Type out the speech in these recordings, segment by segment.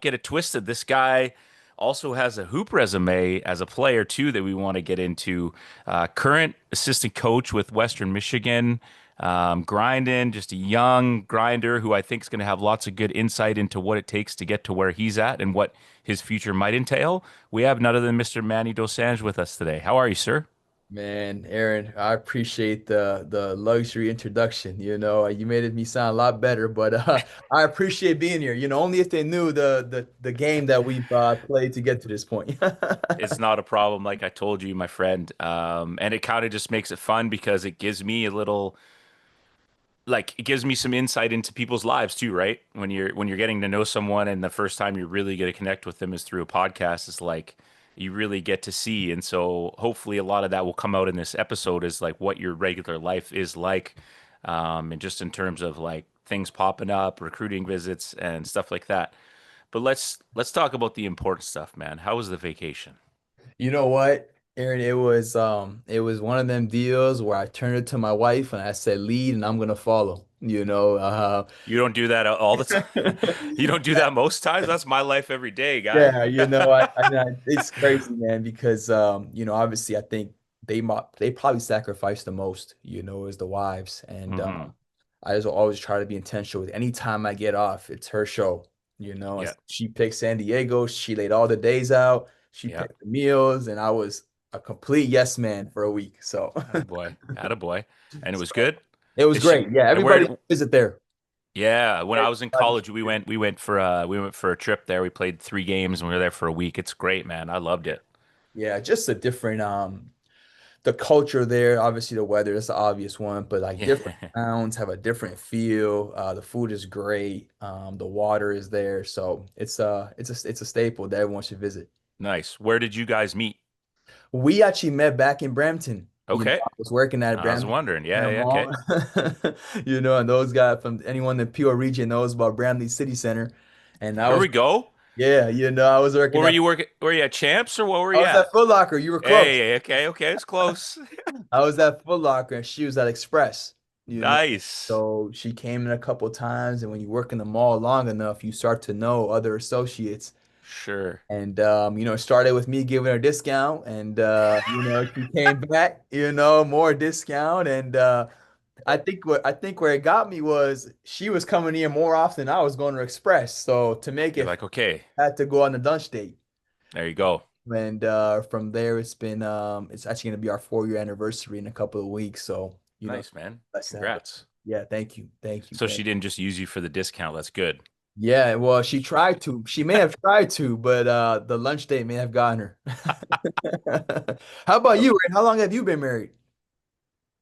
get it twisted. This guy also has a hoop resume as a player too that we want to get into. Current assistant coach with Western Michigan, grinding, just a young grinder who I think is going to have lots of good insight into what it takes to get to where he's at and what his future might entail. We have none other than Mr. Manny Dosanjh with us today. How are you, sir? Man, Aaron, I appreciate the luxury introduction. You made me sound a lot better, but I appreciate being here. Only if they knew the game that we've played to get to this point. It's not a problem, like I told you, my friend. And it kind of just makes it fun because it gives me a little like it gives me some insight into people's lives too, right? When you're getting to know someone and the first time you're really going to connect with them is through a podcast, it's like you really get to see. And so hopefully a lot of that will come out in this episode is like what your regular life is like. And just in terms of like things popping up, recruiting visits and stuff like that. But let's talk about the important stuff, man. How was the vacation? You know what, Aaron? It was one of them deals where I turned it to my wife and I said, "Lead, and I'm gonna follow." You don't do that all the time. You don't do that most times. That's my life every day, guy. Yeah, it's crazy, man, because obviously I think they probably sacrifice the most, as the wives, and Hmm. I just always try to be intentional with any time I get off, it's her show, Yeah. she picked San Diego, she laid all the days out, she Yeah. picked the meals, and I was a complete yes man for a week. So, Attaboy. Attaboy. And it was so good. it was Is she, great. Yeah, and everybody where visit there. yeah, when I was in Everybody- college, we went for a trip there. We played 3 games and we were there for a week. It's great, man. I loved it. Yeah, just a different the culture there, obviously the weather is the obvious one, but like Yeah. different towns have a different feel. The food is great. The water is there, so it's a staple that everyone should visit. Nice. Where did you guys meet? We actually met back in Brampton. Okay. I was working at I was Brampton wondering. in Yeah, a yeah, okay. mall. And those guys from anyone in the Pure region knows about Bramley City Center. And Here we go. yeah, I was What working were at you working? Were you at Champs or what were I you was at at? Foot Locker. You were close. Hey, okay, okay, it's close. I was at Foot Locker and she was at Express, you know. Nice. So she came in a couple times, and when you work in the mall long enough, you start to know other associates. Sure. And it started with me giving her a discount, and she came back, more discount. And I think where it got me was she was coming in more often than I was going to Express. So to make You're it, like, okay, I had to go on the lunch date. there you go. And from there, it's actually going to be our 4-year anniversary in a couple of weeks. So, Nice, man. let's celebrate. Congrats. Yeah, thank you. Thank you. So Thank she you. didn't just use you for the discount. That's good. Yeah, well, she tried to. She may have tried to, but the lunch date may have gotten her. How about you, Ray? How long have you been married?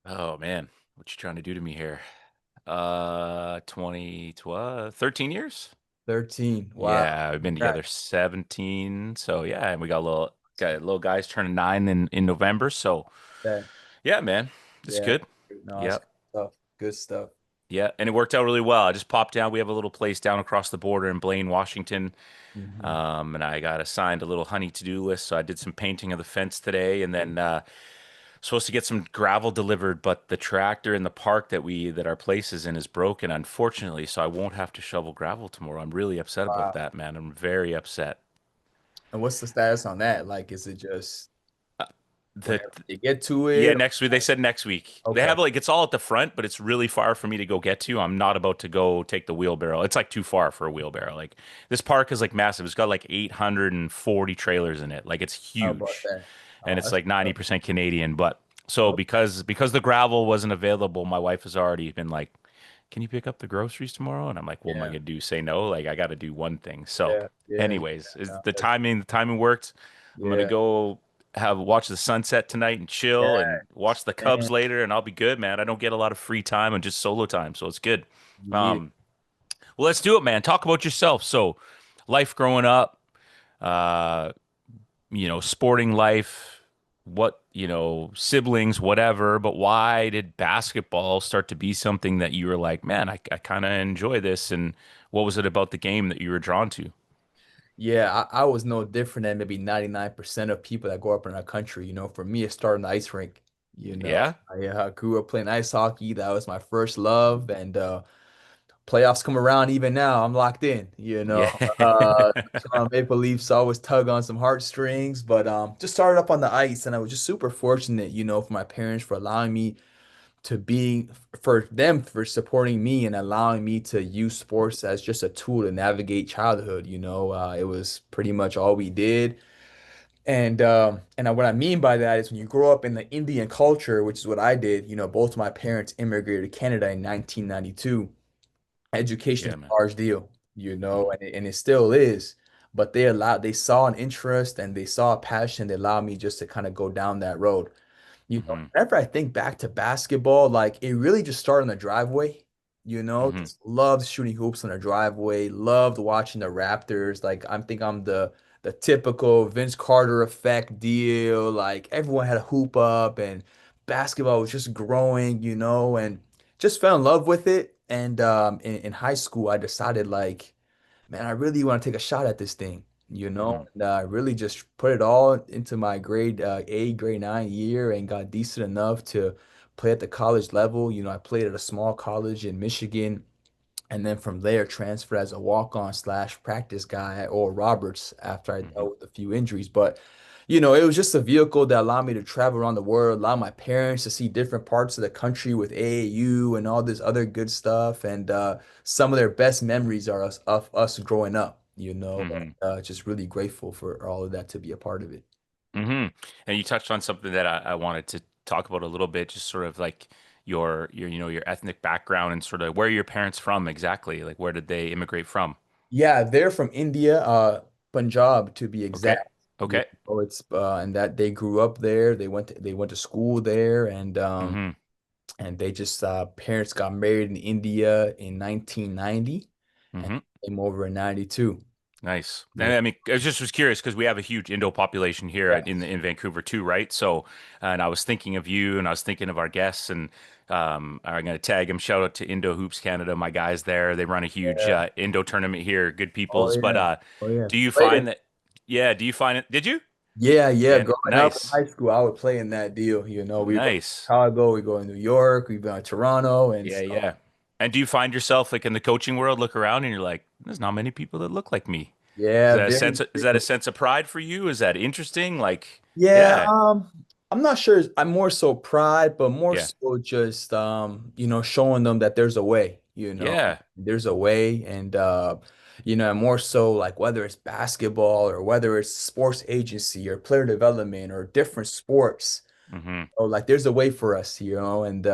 Oh man, what you trying to do to me here? 2012, 13 years? 13. Wow. Yeah, we've been together Congrats. 17. So yeah, and we got little guys turning 9 in November. So Yeah, yeah, man, it's yeah. good. No, it's Yep. good stuff. Good stuff. Yeah, and it worked out really well. I just popped down. We have a little place down across the border in Blaine, Washington. Hmm. And I got assigned a little honey to-do list. So I did some painting of the fence today and then supposed to get some gravel delivered, but the tractor in the park that our place is in is broken, unfortunately. So I won't have to shovel gravel tomorrow. I'm really upset about Wow. that, man. I'm very upset. And what's the status on that? Like, is it just The whenever you get to Yeah, it? next week. They said next week. They Okay. have like it's all at the front, but it's really far for me to go get to. I'm not about to go take the wheelbarrow. It's like too far for a wheelbarrow. Like this park is like massive. It's got like 840 trailers in it. Like it's How about huge. that? And Oh, it's that's like 90% Canadian. But so because the gravel wasn't available, my wife has already been like, "Can you pick up the groceries tomorrow?" And I'm like, "What am I yeah, gonna do? Say no? Like I got to do one thing." So, yeah, yeah, anyways, is no, the timing worked. I'm gonna yeah, go have watch the sunset tonight and chill and watch yes, the Cubs man. later, and I'll be good, man. I don't get a lot of free time and just solo time, so it's good. Yeah. Um, well, let's do it, man. Talk about yourself. So, life growing up, uh, sporting life, siblings, whatever, but why did basketball start to be something that you were like, man, I kind of enjoy this? And what was it about the game that you were drawn to? Yeah, I was no different than maybe 99% of people that grow up in our country. For me, it started in the ice rink. Yeah. I grew up playing ice hockey. That was my first love. And playoffs come around, even now, I'm locked in, you know. Yeah. Toronto Maple Leafs always tug on some heartstrings, but just started up on the ice, and I was just super fortunate, for my parents for allowing me to be, for them for supporting me and allowing me to use sports as just a tool to navigate childhood. It was pretty much all we did. And what I mean by that is when you grow up in the Indian culture, which is what I did, both my parents immigrated to Canada in 1992. Education is Yeah, man. a large deal, Mm-hmm. and it still is. But they saw an interest and they saw a passion that allowed me just to kind of go down that road. Mm-hmm. Whenever I think back to basketball, like it really just started in the driveway. Mm-hmm. Just loved shooting hoops on the driveway, loved watching the Raptors. Like I'm the typical Vince Carter effect deal. Like everyone had a hoop up and basketball was just growing, and just fell in love with it. And in high school, I decided like, man, I really want to take a shot at this thing, Mm-hmm. and I really just put it all into my grade 9 year and got decent enough to play at the college level. I played at a small college in Michigan, and then from there transferred as a walk-on slash practice guy at Oral Roberts after I Mm-hmm. dealt with a few injuries. But it was just a vehicle that allowed me to travel around the world, allow my parents to see different parts of the country with AAU and all this other good stuff. And some of their best memories are of us growing up, Mm-hmm. just really grateful for all of that to be a part of it. Mm-hmm. And you touched on something that I wanted to talk about a little bit, just sort of like your ethnic background and sort of where are your parents from exactly? Like where did they immigrate from? Yeah, they're from India, Punjab to be Okay. exact. Okay. It's and that they grew up there. They went to school there, Mm-hmm. and they just parents got married in India in 1990 and Mm-hmm. came over in 92. Nice. And Yeah. I mean, I just was curious because we have a huge Indo population here in Yes. in Vancouver too, right? So, and I was thinking of you, and I was thinking of our guests, and I'm going to tag them. Shout out to Indo Hoops Canada, my guys there. They run a huge Yeah. Indo tournament here. Good Oh peoples. But yeah. Oh yeah. do you Later. find that? Yeah. Do you find it? Did you? Yeah, yeah. Yeah. Growing up in Nice. high school, I would play in that deal. We go to Nice. Chicago, we go to New York, we've been to Toronto, and Yeah. so Yeah. And do you find yourself like in the coaching world, look around and you're like, there's not many people that look like me. Is yeah, that a very sense is that a true. sense of pride for you? Is that interesting? Like, Yeah, yeah. I'm not sure. I'm more so pride, but more Yeah. so just showing them that there's a way, Yeah. there's a way, and more so like whether it's basketball or whether it's sports agency or player development or different sports, Hmm. or like there's a way for us, and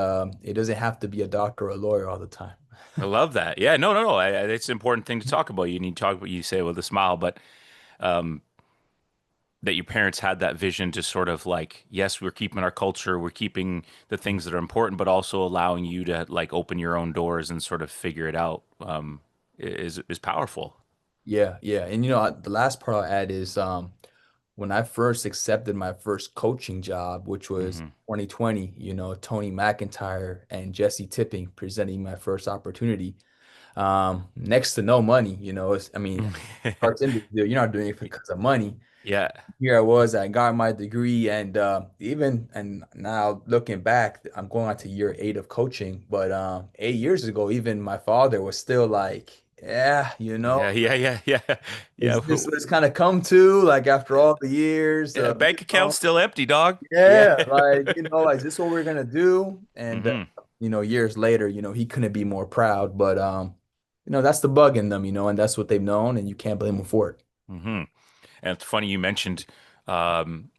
it doesn't have to be a doctor or a lawyer all the time. I love that. Yeah, no, no, no. It's an important thing to talk about. You need to talk about you say with a smile, but um, that your parents had that vision to sort of like, yes, we're keeping our culture, we're keeping the things that are important, but also allowing you to like open your own doors and sort of figure it out is powerful. Yeah, yeah. And the last part I'll add is when I first accepted my first coaching job, which was Hmm. 2020, Tony McIntyre and Jesse Tipping presenting my first opportunity. Next to no money, I mean, parts in this deal, you're not doing it because of money. Yeah, Here I was, I got my degree, and and now looking back, I'm going on to year 8 of coaching. But 8 years ago, even my father was still like, yeah, yeah, yeah, yeah, yeah, yeah. is this what it's kind of come to? Like after all the years, Yeah, bank account's know, still empty, dog. Yeah. yeah, like like, is this what we're gonna do? And Hmm. years later, he couldn't be more proud. But that's the bug in them, and that's what they've known, and you can't blame them for it. Hmm. And it's funny um,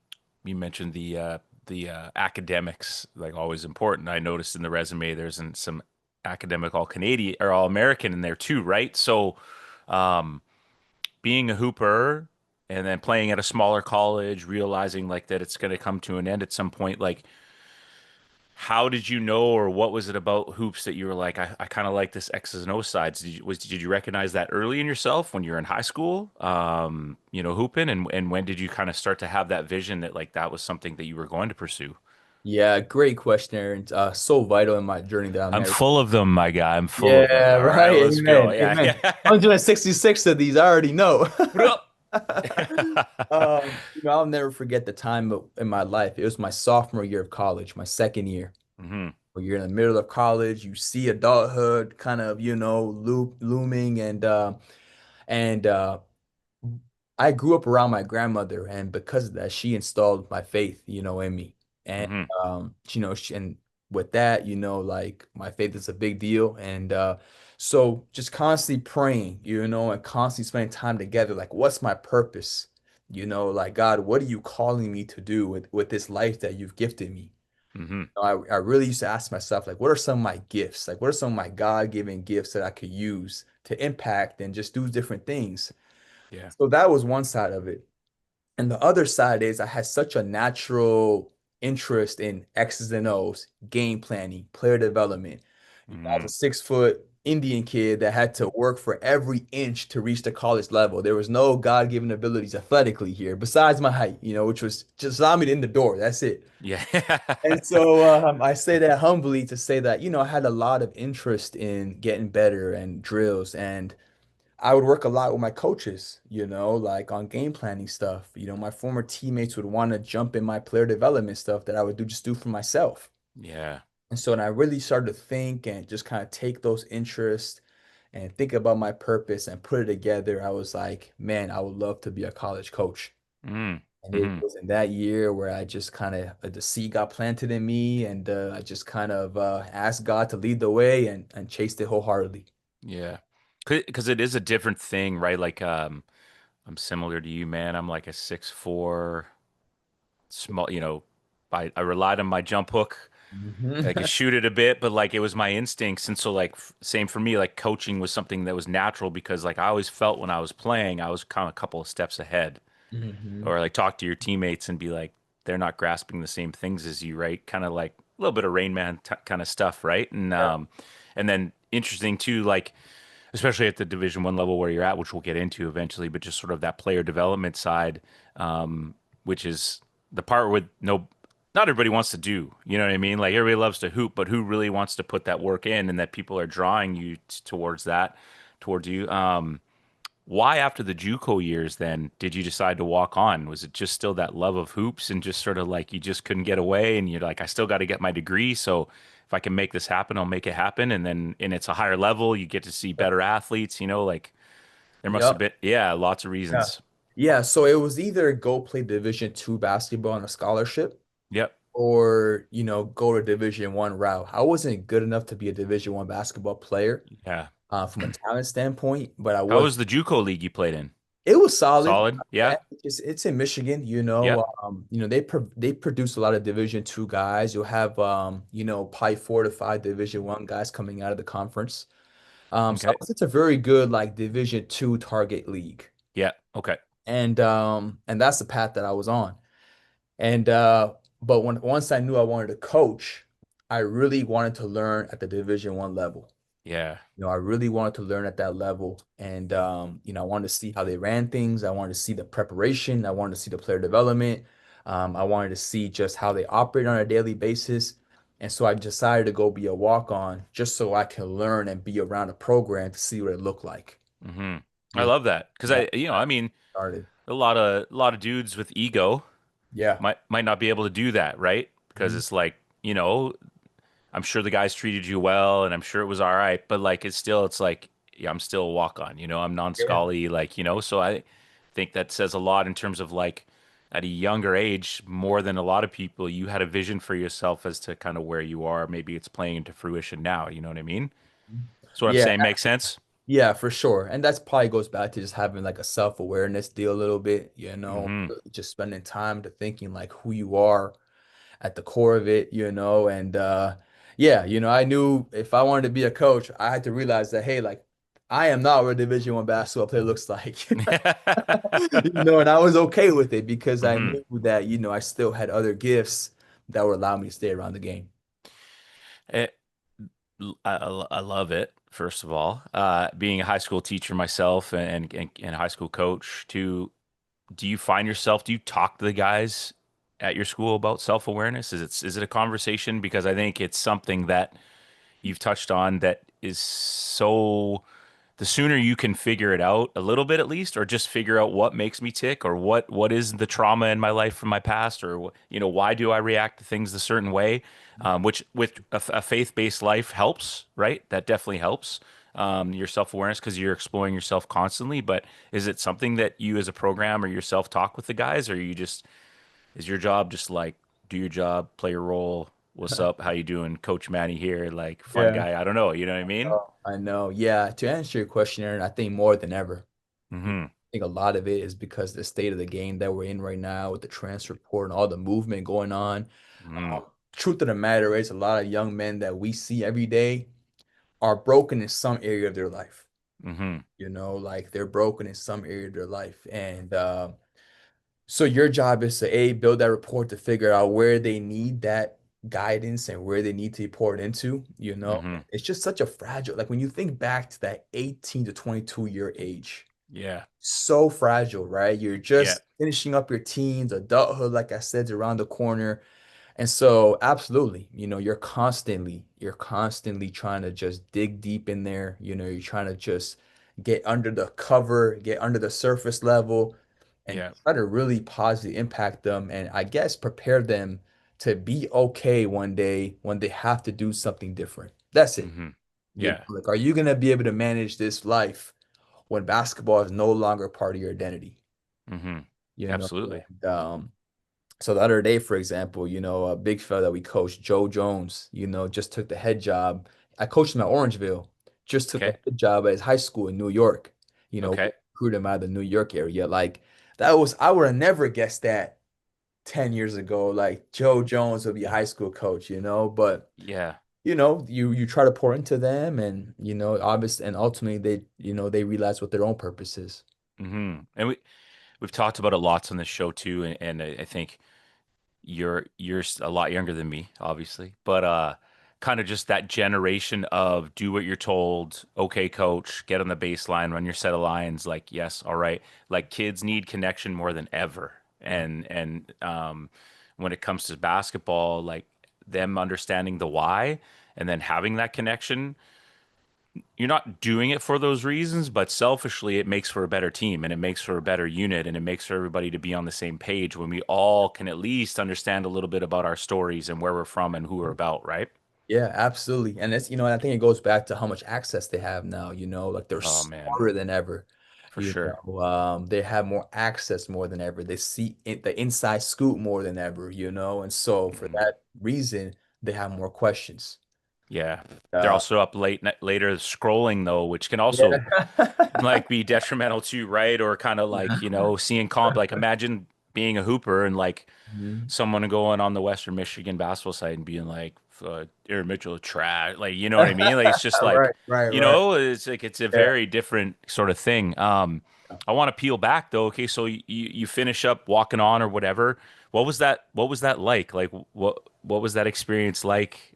you mentioned the academics like always important. I noticed in the resume there's some academic all Canadian or all American in there too, right? So um, being a hooper and then playing at a smaller college, realizing like that it's going to come to an end at some point, like how did you know or what was it about hoops that you were like, I kind of like this X's and O sides? Did you recognize that early in yourself when you're in high school? Hooping and when did you kind of start to have that vision that like that was something that you were going to pursue? Yeah, great question, Aaron. So vital in my journey that I'm I'm never. full of them, my guy. I'm full of them. Yeah, All right, right. let's go. Amen. Yeah, Amen. yeah. 166 of these, I already know. Bro. I'll never forget the time in my life. It was my sophomore year of college, my second year. Hmm. when you're in the middle of college, you see adulthood kind of, looming and I grew up around my grandmother, and because of that, she installed my faith, in me. And Hmm. and with that, like my faith is a big deal. And so just constantly praying, and constantly spending time together. Like, what's my purpose? Like God, what are you calling me to do with this life that you've gifted me? Hmm. I really used to ask myself, like, what are some of my gifts? Like, what are some of my God-given gifts that I could use to impact and just do different things? Yeah. So that was one side of it. And the other side is I had such a natural interest in X's and O's, game planning, player development. I Hmm. was a 6 foot Indian kid that had to work for every inch to reach the college level. There was no God-given abilities athletically here, besides my height, which was just allowed me in the door. That's it. Yeah. And so I say that humbly to say that, I had a lot of interest in getting better and drills. And I would work a lot with my coaches, like on game planning stuff. My former teammates would want to jump in my player development stuff that I would do for myself. Yeah. And so when I really started to think and just kind of take those interests and think about my purpose and put it together, I was like, man, I would love to be a college coach. Mm. And it Hmm. was in that year where I just kind of, the seed got planted in me, and I just kind of asked God to lead the way and chased it wholeheartedly. Yeah. Because it is a different thing, right? Like, I'm similar to you, man. I'm like a 6'4", small, I relied on my jump hook. I could Mhm. shoot it a bit, but like it was my instincts. And so like same for me, like coaching was something that was natural because like I always felt when I was playing, I was kind of a couple of steps ahead. Mhm. Or like talk to your teammates and be like, they're not grasping the same things as you, right? Kind of like a little bit of Rain Man kind of stuff, right? And then interesting too, like especially at the Division 1 level where you're at, which we'll get into eventually, but just sort of that player development side, which is the part where not everybody wants to do. You know what I mean? Like everybody loves to hoop, but who really wants to put that work in, and that people are drawing you towards that, towards you. Why after the JUCO years then did you decide to walk on? Was it just still that love of hoops and just sort of like you just couldn't get away and you're like, I still got to get my degree, so if I can make this happen, I'll make it happen. And it's a higher level, you get to see better athletes, like there must have Yep. been, yeah, lots of Yeah. reasons. Yeah. So it was either go play Division 2 basketball on a scholarship Yep. or, go to Division 1 route. I wasn't good enough to be a Division 1 basketball player Yeah. from a talent standpoint, but I How was. was the JUCO league you played in? It was solid. Solid? Yeah. It's in Michigan, Yep. they produce a lot of Division 2 guys. You'll have probably 4 to 5 Division 1 guys coming out of the conference. So Okay. it's a very good like Division 2 target league. Yeah. Okay. And that's the path that I was on. And but once I knew I wanted to coach, I really wanted to learn at the Division 1 level. Yeah. I really wanted to learn at that level. And, I wanted to see how they ran things. I wanted to see the preparation. I wanted to see the player development. I wanted to see just how they operate on a daily basis. And so I decided to go be a walk-on just so I can learn and be around a program to see what it looked like. Hmm. I Yeah. love that because That I mean, started. a lot of dudes with ego Yeah. might not be able to do that, right? Because Mhm. it's like, I'm sure the guys treated you well and I'm sure it was all right, but like it's like, yeah, I'm still a walk on, I'm Yeah. non-scally, like, so I think that says a lot in terms of like at a younger age, more than a lot of people, you had a vision for yourself as to kind of where you are. Maybe it's playing into fruition now, you know what I mean? So what I'm Yeah. saying makes sense. Yeah, for sure. And that's probably goes back to just having like a self-awareness deal a little bit, Hmm. really just spending time to thinking like who you are at the core of it, and yeah, I knew if I wanted to be a coach, I had to realize that hey, like I am not what a Division 1 basketball player looks like. And I was okay with it because I Hmm. knew that, I still had other gifts that would allow me to stay around the game. I love it. First of all, being a high school teacher myself and high school coach too, do you find yourself, do you talk to the guys at your school about self-awareness? Is it a conversation? Because I think it's something that you've touched on that is so the sooner you can figure it out a little bit at least, or just figure out what makes me tick, or what is the trauma in my life from my past, or why do I react to things a certain way, which with a faith-based life helps, right? That definitely helps. Your self-awareness because you're exploring yourself constantly. But is it something that you as a program or yourself talk with the guys, or you just is your job just like do your job, play your role? What's up? How you doing? Coach Manny here, like fun Yeah. guy. I don't know. You know what I mean? Oh, I know. Yeah. To answer your question, Aaron, I think more than ever, I Mm-hmm. think a lot of it is because the state of the game that we're in right now with the transfer portal and all the movement going on. Mm-hmm. Truth of the matter is, a lot of young men that we see every day are broken in some area of their life. Mm-hmm. Like they're broken in some area of their life. And so your job is to build that report to figure out where they need that guidance and where they need to be poured into. Mm-hmm. It's just such a fragile, like when you think back to that 18 to 22 year age, Yeah. so fragile, right? You're Yeah. just finishing up your teens, adulthood, like I said, is around the corner. And so absolutely, you're constantly trying to just dig deep in there. You're trying to just get under the cover, get under the surface level and Yeah. try to really positively impact them and I guess prepare them to be okay one day when they have to do something different. That's it. Mm-hmm. Yeah. Like, are you gonna be able to manage this life when basketball is no longer part of your identity? Mm-hmm. You know, Absolutely. and, so the other day, for example, a big fella that we coached, Joe Jones, just took the head job. I coached him at Orangeville, just took the Okay. head job at his high school in New York. We Okay. recruited him out of the New York area. Like I would have never guessed that 10 years ago. Like Joe Jones would be a high school coach. But Yeah. you try to pour into them and obviously and ultimately they realize what their own purpose is. Mm-hmm. And we've talked about it lots on this show too, and I think you're a lot younger than me, obviously, but kind of just that generation of do what you're told. Okay, coach, get on the baseline, run your set of lines. Like, yes, all right. Like kids need connection more than ever, and when it comes to basketball, like them understanding the why and then having that connection, you're not doing it for those reasons, but selfishly, it makes for a better team and it makes for a better unit and it makes for everybody to be on the same page when we all can at least understand a little bit about our stories and where we're from and who we're about, right? Yeah, absolutely. And I think it goes back to how much access they have now, like they're Oh man, smarter than ever. for sure. They have more access more than ever. They see the inside scoop more than ever. And so for Mhm. that reason, they have more questions. Yeah. They're Uh, also up later scrolling though, which can also yeah. like be detrimental too, right? Or kind of like, seeing comp like imagine being a hooper and like Mhm. someone going on the Western Michigan basketball site and being like, Aaron Mitchell trash. Like, you know what I mean? Like, it's just like, Right, right, right. it's like, it's a Yeah. very different sort of thing. I want to peel back though. Okay. So you finish up walking on or whatever. What was that like? Like, what was that experience like?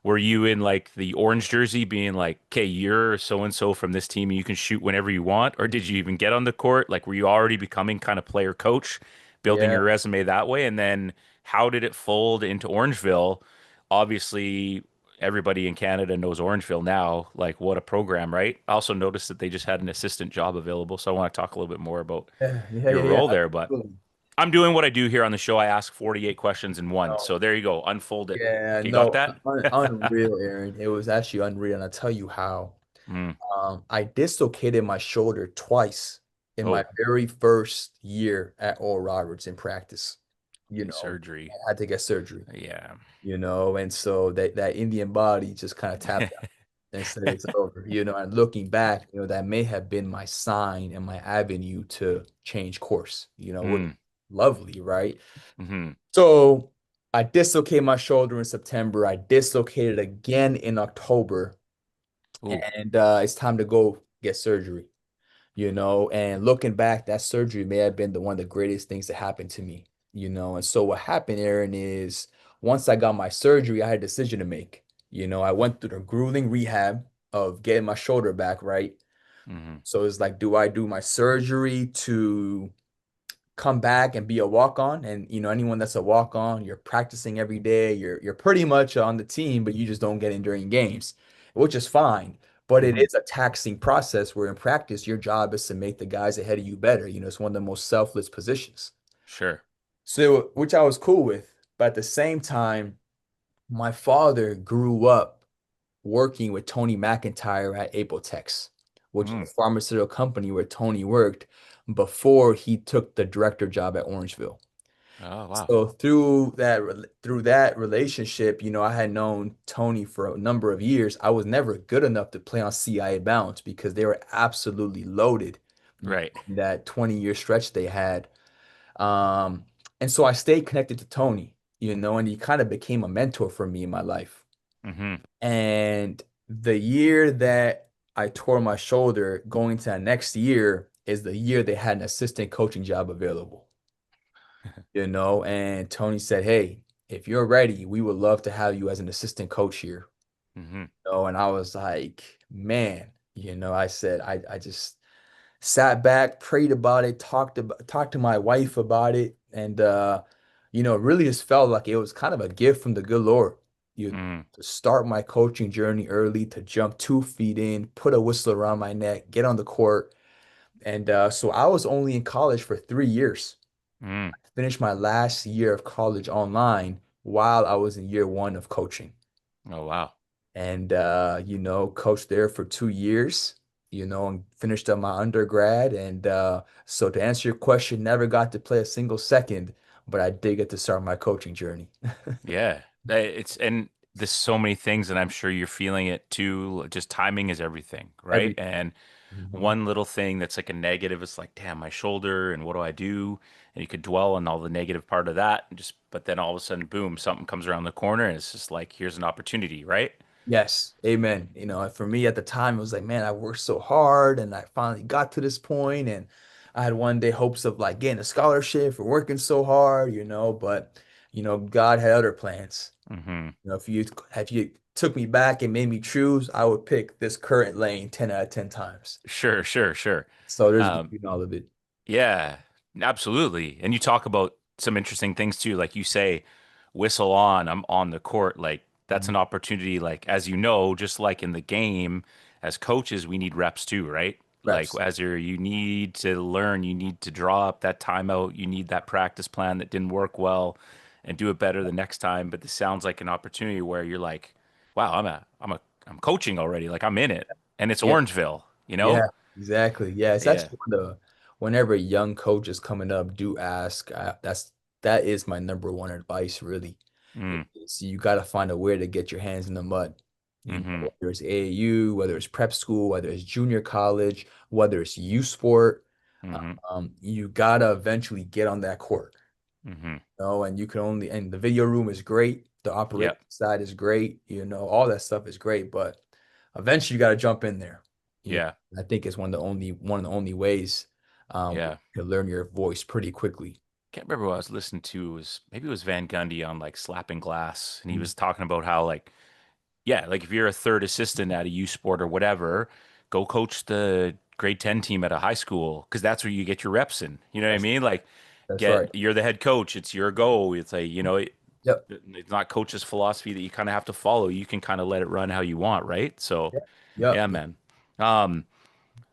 Were you in like the orange jersey being like, okay, you're so and so from this team and you can shoot whenever you want? Or did you even get on the court? Like, were you already becoming kind of player coach, building Yeah. your resume that way? And then how did it fold into Orangeville? Obviously, everybody in Canada knows Orangeville now. Like, what a program, right? I also noticed that they just had an assistant job available. So I want to talk a little bit more about Yeah, yeah, your yeah, yeah. role there. But Absolutely. I'm doing what I do here on the show. I ask 48 questions in one. So there you go. Unfold it. Yeah, Okay, got no, that? unreal, Aaron. It was actually unreal, and I'll tell you how. Mm. I dislocated my shoulder twice in my Oh. very first year at Oral Roberts in practice. Okay, surgery. I had to get surgery, Yeah. and so that Indian body just kind of tapped out and said it's over. And looking back, that may have been my sign and my avenue to change course, which Mm. lovely, right? Hmm. So I dislocated my shoulder in September. I dislocated again in October, Oh. and it's time to go get surgery. And looking back, that surgery may have been one of the greatest things that happened to me. And so what happened, Aaron, is once I got my surgery, I had a decision to make. I went through the grueling rehab of getting my shoulder back, right? Hmm. So it's like, do I do my surgery to come back and be a walk-on? And anyone that's a walk-on, you're practicing every day, you're pretty much on the team, but you just don't get in during games, which is fine. but it Hmm. is a taxing process where in practice, your job is to make the guys ahead of you better. It's one of the most selfless positions. Sure. So, which I was cool with. But at the same time, my father grew up working with Tony McIntyre at Apotex, which is Mm. a pharmaceutical company where Tony worked before he took the director job at Orangeville. Oh, wow. So through that relationship, I had known Tony for a number of years. I was never good enough to play on CIA Bounce because they were absolutely loaded Right. in that 20-year stretch they had. Um, and so I stayed connected to Tony, and he kind of became a mentor for me in my life. Hmm. And the year that I tore my shoulder, going to the next year is the year they had an assistant coaching job available, and Tony said, "Hey, if you're ready, we would love to have you as an assistant coach here." Hmm. And I was like, man, I said, I just sat back, prayed about it, talked to my wife about it, and really just felt like it was kind of a gift from the good Lord. Hmm. To start my coaching journey early, to jump 2 feet in, put a whistle around my neck, get on the court. And so I was only in college for 3 years. Mm. Finished my last year of college online while I was in year one of coaching. Oh, wow. And coached there for 2 years, and finished up my undergrad. And so to answer your question, never got to play a single second, but I did get to start my coaching journey. Yeah. And there's so many things, and I'm sure you're feeling it too. Just timing is everything, right? Every And Mhm. one little thing that's like a negative, it's like, damn, my shoulder, and what do I do? And you could dwell on all the negative part of that, and but then all of a sudden, boom, something comes around the corner, and it's just like, here's an opportunity, right? Yes, amen. For me at the time, it was like, man, I worked so hard and I finally got to this point, and I had one day hopes of like getting a scholarship for working so hard, but God had other plans. Hmm. If you took me back and made me choose, I would pick this current lane 10 out of 10 times. Sure, sure, sure. So there's Um, beauty in all of it. Yeah, absolutely. And you talk about some interesting things too. Like you say, whistle on, I'm on the court. Like that's Mhm. an opportunity. Like, as you know, just like in the game, as coaches, we need reps too, right? Like Reps. you need to learn, you need to draw up that timeout, you need that practice plan that didn't work well and do it better the next time. But this sounds like an opportunity where you're like, wow, I'm coaching already. Like I'm in it. And it's Yeah. Orangeville, you Yeah, know? exactly. Yeah, it's Yeah. actually whenever young coaches coming up do ask, that is my number one advice, really. Mm, So you got to find a way to get your hands in the mud. mm-hmm. Whether it's AAU, whether it's prep school, whether it's junior college, whether it's youth sport, Mm-hmm. you gotta eventually get on that court. Mm-hmm. And you can only, and the video room is great, the operation Yep. side is great, all that stuff is great, but eventually you got to jump in there. You Yeah. I think it's one of the only ways Yeah. to learn your voice pretty quickly. Can't remember what I was listening to. It was maybe it was Van Gundy on like slapping glass, and he Mhm. was talking about how like yeah, like if you're a third assistant at a U sport or whatever, go coach the grade 10 team at a high school because that's where you get your reps in. You know what I That's mean? Like that's right. get you're the head coach, it's your go. It's like, Yep. it's not coach's philosophy that you kind of have to follow. You can kind of let it run how you want, right? So, Yep. Yep. yeah, man. Um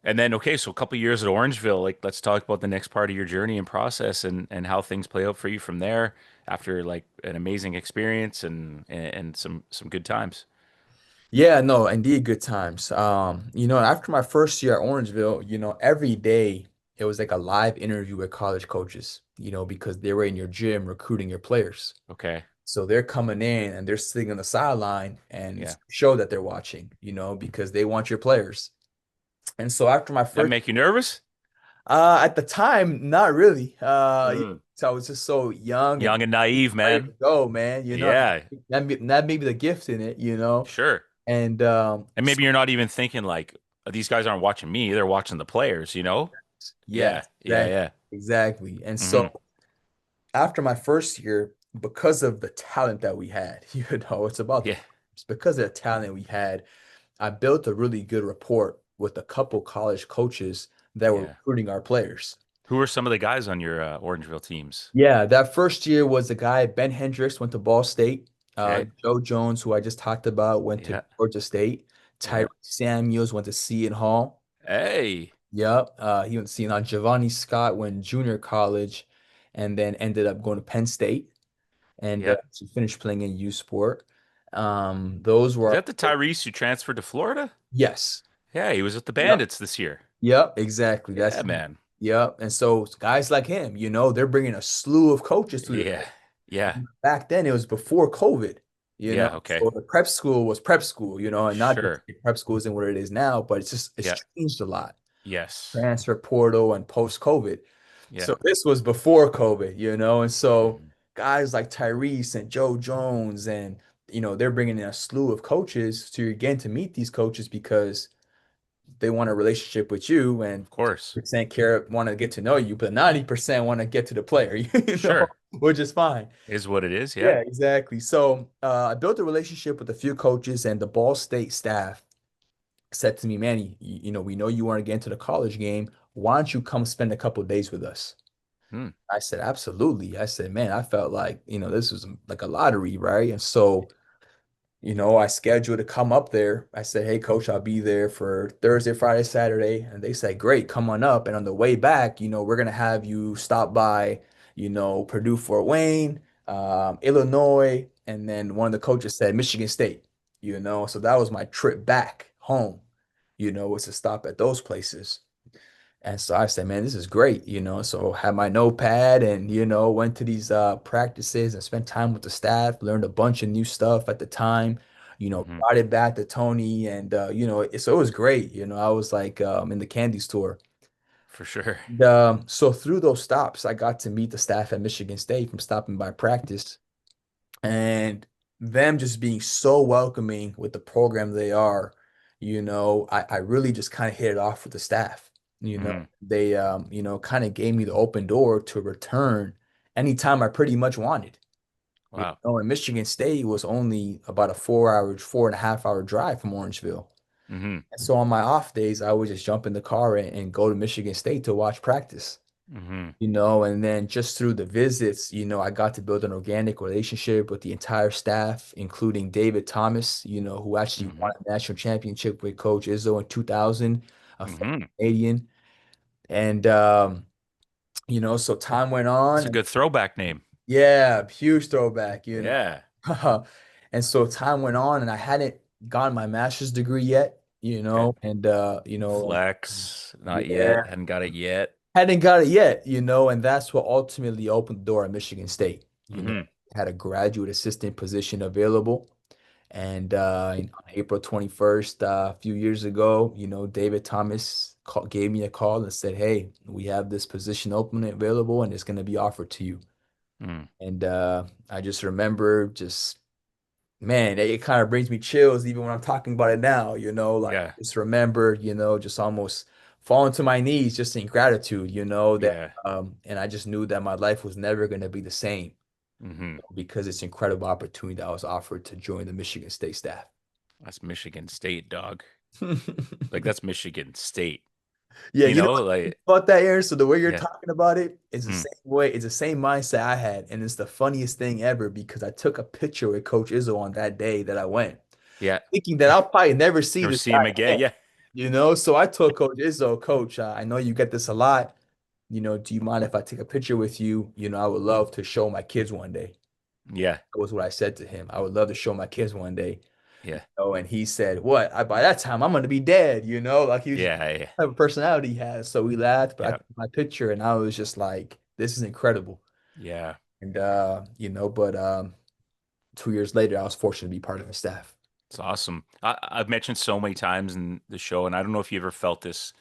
And then, okay, so a couple years at Orangeville, like let's talk about the next part of your journey and process and how things play out for you from there after like an amazing experience and some good times. Yeah, no, indeed, good times. After my first year at Orangeville, every day it was like a live interview with college coaches, because they were in your gym recruiting your players. Okay. So they're coming in and they're sitting on the sideline and it's Yeah. a show that they're watching, because they want your players. And so after my That first, make you nervous? at the time, not really. Mm. So I was just so young and Young and naive, ready to man. go, man. Yeah, That may be the gift in it. sure. And And maybe you're not even thinking like these guys aren't watching me, they're watching the players, you know? yes, Yeah. Yeah, exactly, yeah. exactly. And Hmm. so after my first year, because of the talent that we had, Yeah. it's because of the talent we had. I built a really good rapport with a couple college coaches that were Yeah. recruiting our players. Who are some of the guys on your Orangeville teams? Yeah, that first year was the guy, Ben Hendricks, went to Ball State. Okay. Joe Jones, who I just talked about, went to Yeah. Georgia State. Tyree Yeah. Samuels went to Seton Hall. Hey. Yep. He went to Seton Hall. Giovanni Scott went junior college and then ended up going to Penn State and Yeah. she finished playing in U Sport. Those Is were that the Tyrese who transferred to Florida? yes. Yeah, he was with the Yep. Bandits this year. Yep. Exactly. That's Yeah, man. yep. And so guys like him, they're bringing a slew of coaches through the Yeah. Yeah. back then it was before COVID, Yeah. Okay. so the prep school was prep school, and not just Sure. prep school isn't what it is now, but it's Yeah. changed a lot. Yes. Transfer portal and post COVID. Yeah. So this was before COVID, and so Mhm. guys like Tyrese and Joe Jones and they're bringing in a slew of coaches to again to meet these coaches because they want a relationship with you and Of course. 10% care want to get to know you, but 90% want to get to the player, Sure. which is fine. Is what it is. Yeah. Yeah, exactly. So I built a relationship with a few coaches, and the Ball State staff said to me, Manny, we know you want to get into the college game. Why don't you come spend a couple of days with us? Hmm. I said, absolutely. I said, man, I felt like, this was like a lottery, right? And so I scheduled to come up there. I said, hey, coach, I'll be there for Thursday, Friday, Saturday. And they said, great, come on up. And on the way back, we're going to have you stop by, Purdue, Fort Wayne, Illinois. And then one of the coaches said Michigan State, So that was my trip back home, was to stop at those places. And so I said, man, this is great, So had my notepad and, went to these practices and spent time with the staff, learned a bunch of new stuff at the time, Hmm. brought it back to Tony and so it was great. I was like in the candy store. For sure. So through those stops, I got to meet the staff at Michigan State from stopping by practice and them just being so welcoming with the program they are, I really just kind of hit it off with the staff. Hmm. They kind of gave me the open door to return anytime I pretty much wanted. Wow. And Michigan State was only about a 4 hour, 4.5 hour drive from Orangeville. Hmm. And so on my off days, I would just jump in the car and go to Michigan State to watch practice Hmm. and then just through the visits, I got to build an organic relationship with the entire staff, including David Thomas, who actually Hmm. won a national championship with Coach Izzo in 2000, a former Hmm. Canadian. And, so time went That's on. a And good throwback name. yeah, huge throwback, Yeah. And so time went on, and I hadn't gotten my master's degree yet, Okay. and, Flex. Not yeah. yet. Hadn't got it yet. Hadn't got it yet, and that's what ultimately opened the door at Michigan State. Hmm. Had a graduate assistant position available. And on April 21st, a few years ago, David Thomas gave me a call and said, hey, we have this position open and available, and it's going to be offered to you. Mm. And I just remember just, man, it kind of brings me chills even when I'm talking about it now, like Yeah. just remember, just almost falling to my knees just in gratitude, that Yeah. and I just knew that my life was never going to be the same Hmm. because it's an incredible opportunity that was offered to join the Michigan State staff. That's Michigan State, dog. Like that's Michigan State. Yeah, Like about that, Aaron. So the way you're yeah. talking about it is the Mm. same way, it's the same mindset I had. And it's the funniest thing ever because I took a picture with Coach Izzo on that day that I went, Yeah. thinking that I'll probably never see Never this see guy him again. again. Yeah. So I told Coach Izzo, Coach, I know you get this a lot. Do you mind if I take a picture with you? I would love to show my kids one day. Yeah. That was what I said to him. I would love to show my kids one day. Yeah. And he said, "What? By that time, I'm gonna be dead." Like he was just Yeah. Yeah. the type of personality he has. So we laughed, but I Yeah. took my picture, and I was just like, "This is incredible." Yeah. And but 2 years later, I was fortunate to be part of the staff. It's awesome. I've mentioned so many times in the show, and I don't know if you ever felt this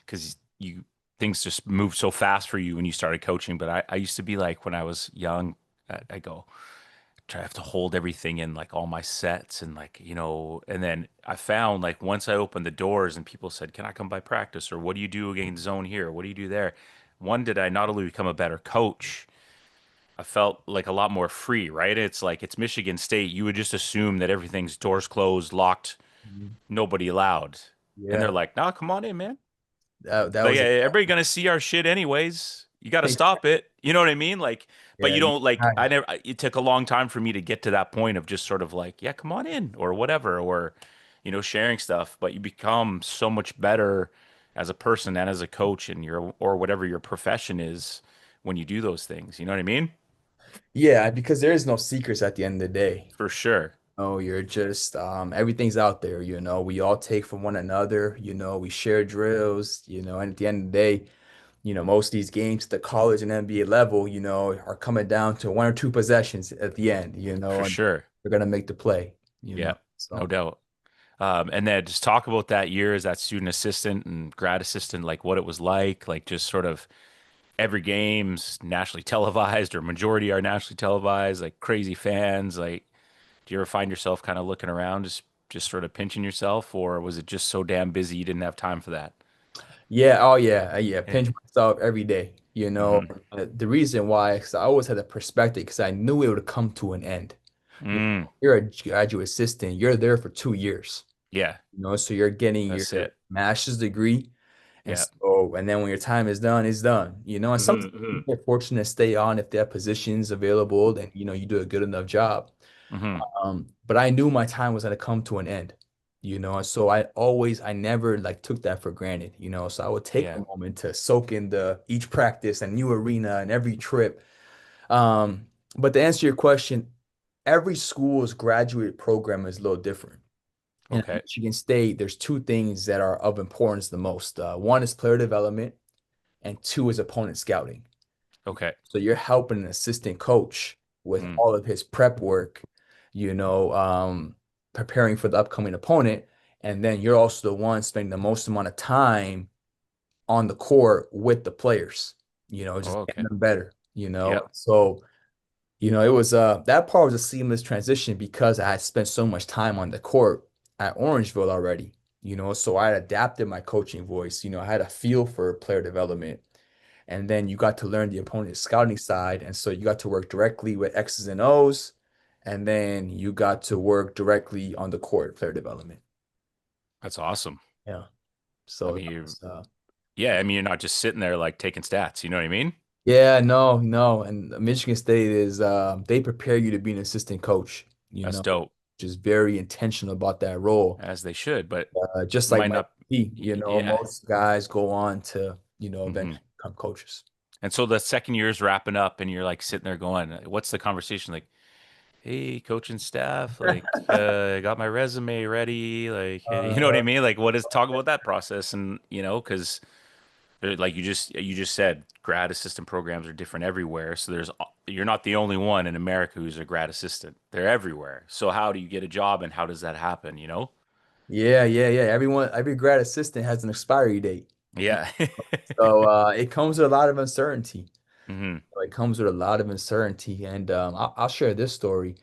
because you things just moved so fast for you when you started coaching. But I used to be like when I was young, I go try to have to hold everything in like all my sets and like and then I found like once I opened the doors and people said, "Can I come by practice?" or "What do you do against zone here? What do you do there?" One, did I not only become a better coach, I felt like a lot more free, right? It's like it's Michigan State. You would just assume that everything's doors closed, locked, Mhm. nobody allowed. And they're Yeah, like, "No, come on in, man. that Like was everybody gonna see our shit anyways. You got to stop it." You know what I mean? Like, but yeah, you don't like. right. It took a long time for me to get to that point of just sort of like, "Yeah, come on in," or whatever, or sharing stuff, but you become so much better as a person and as a coach and your or whatever your profession is when you do those things. You know what I mean? Yeah, because there is no secrets at the end of the day. For sure. Oh, you're just everything's out there, we all take from one another, we share drills, and at the end of the day, most of these games at the college and NBA level, are coming down to one or two possessions at the end, For and sure. they're gonna make the play, Yeah, no So doubt. And then just talk about that year as that student assistant and grad assistant, like what it was like just sort of every game's nationally televised or majority are nationally televised, like crazy fans. Like, do you ever find yourself kind of looking around, just sort of pinching yourself, or was it just so damn busy you didn't have time for that? yeah, oh yeah, yeah, pinch myself every day, Mm-hmm. The reason why, because I always had a perspective, because I knew it would come to an end. Mm, You're a graduate assistant, you're there for 2 years. yeah, So you're getting your that's it. master's degree. Yeah. And then when your time is done, it's done. And sometimes Mm-hmm. you get fortunate to stay on if there are positions available, then you do a good enough job. Mm-hmm. But I knew my time was gonna come to an end, and so I never like took that for granted, So I would take Yeah. a moment to soak in the each practice and new arena and every trip. Um, but to answer your question, every school's graduate program is a little different. And at Okay. Michigan State, there's two things that are of importance the most. One is player development, and two is opponent scouting. Okay. So you're helping an assistant coach with Mm. all of his prep work, you know, um, preparing for the upcoming opponent. And then you're also the one spending the most amount of time on the court with the players, Oh, just getting okay. them better, Yep. So it was that part was a seamless transition because I had spent so much time on the court at Orangeville already, so I adapted my coaching voice, I had a feel for player development. And then you got to learn the opponent's scouting side. And so you got to work directly with X's and O's. And then you got to work directly on the court, player development. That's awesome. Yeah. I So mean, that's, yeah, I mean, you're not just sitting there like taking stats. You know what I mean? yeah, no, no. And Michigan State is they prepare you to be an assistant coach, That's dope, just very intentional about that role. as they should, but Just like might Mike not. P, Yeah. most guys go on to, Hmm. eventually become coaches. And so the second year is wrapping up, and you're like sitting there going, "What's the conversation like?" Hey, coaching staff, like, I got my resume ready. Like, you know what I Uh, mean? Like, what is talk about that process? And because like you just said, grad assistant programs are different everywhere. So you're not the only one in America who's a grad assistant. They're everywhere. So how do you get a job, and how does that happen? yeah, yeah, yeah. Every grad assistant has an expiry date. Yeah. So it comes with a lot of uncertainty. Hmm. It comes with a lot of uncertainty, and I'll share this story,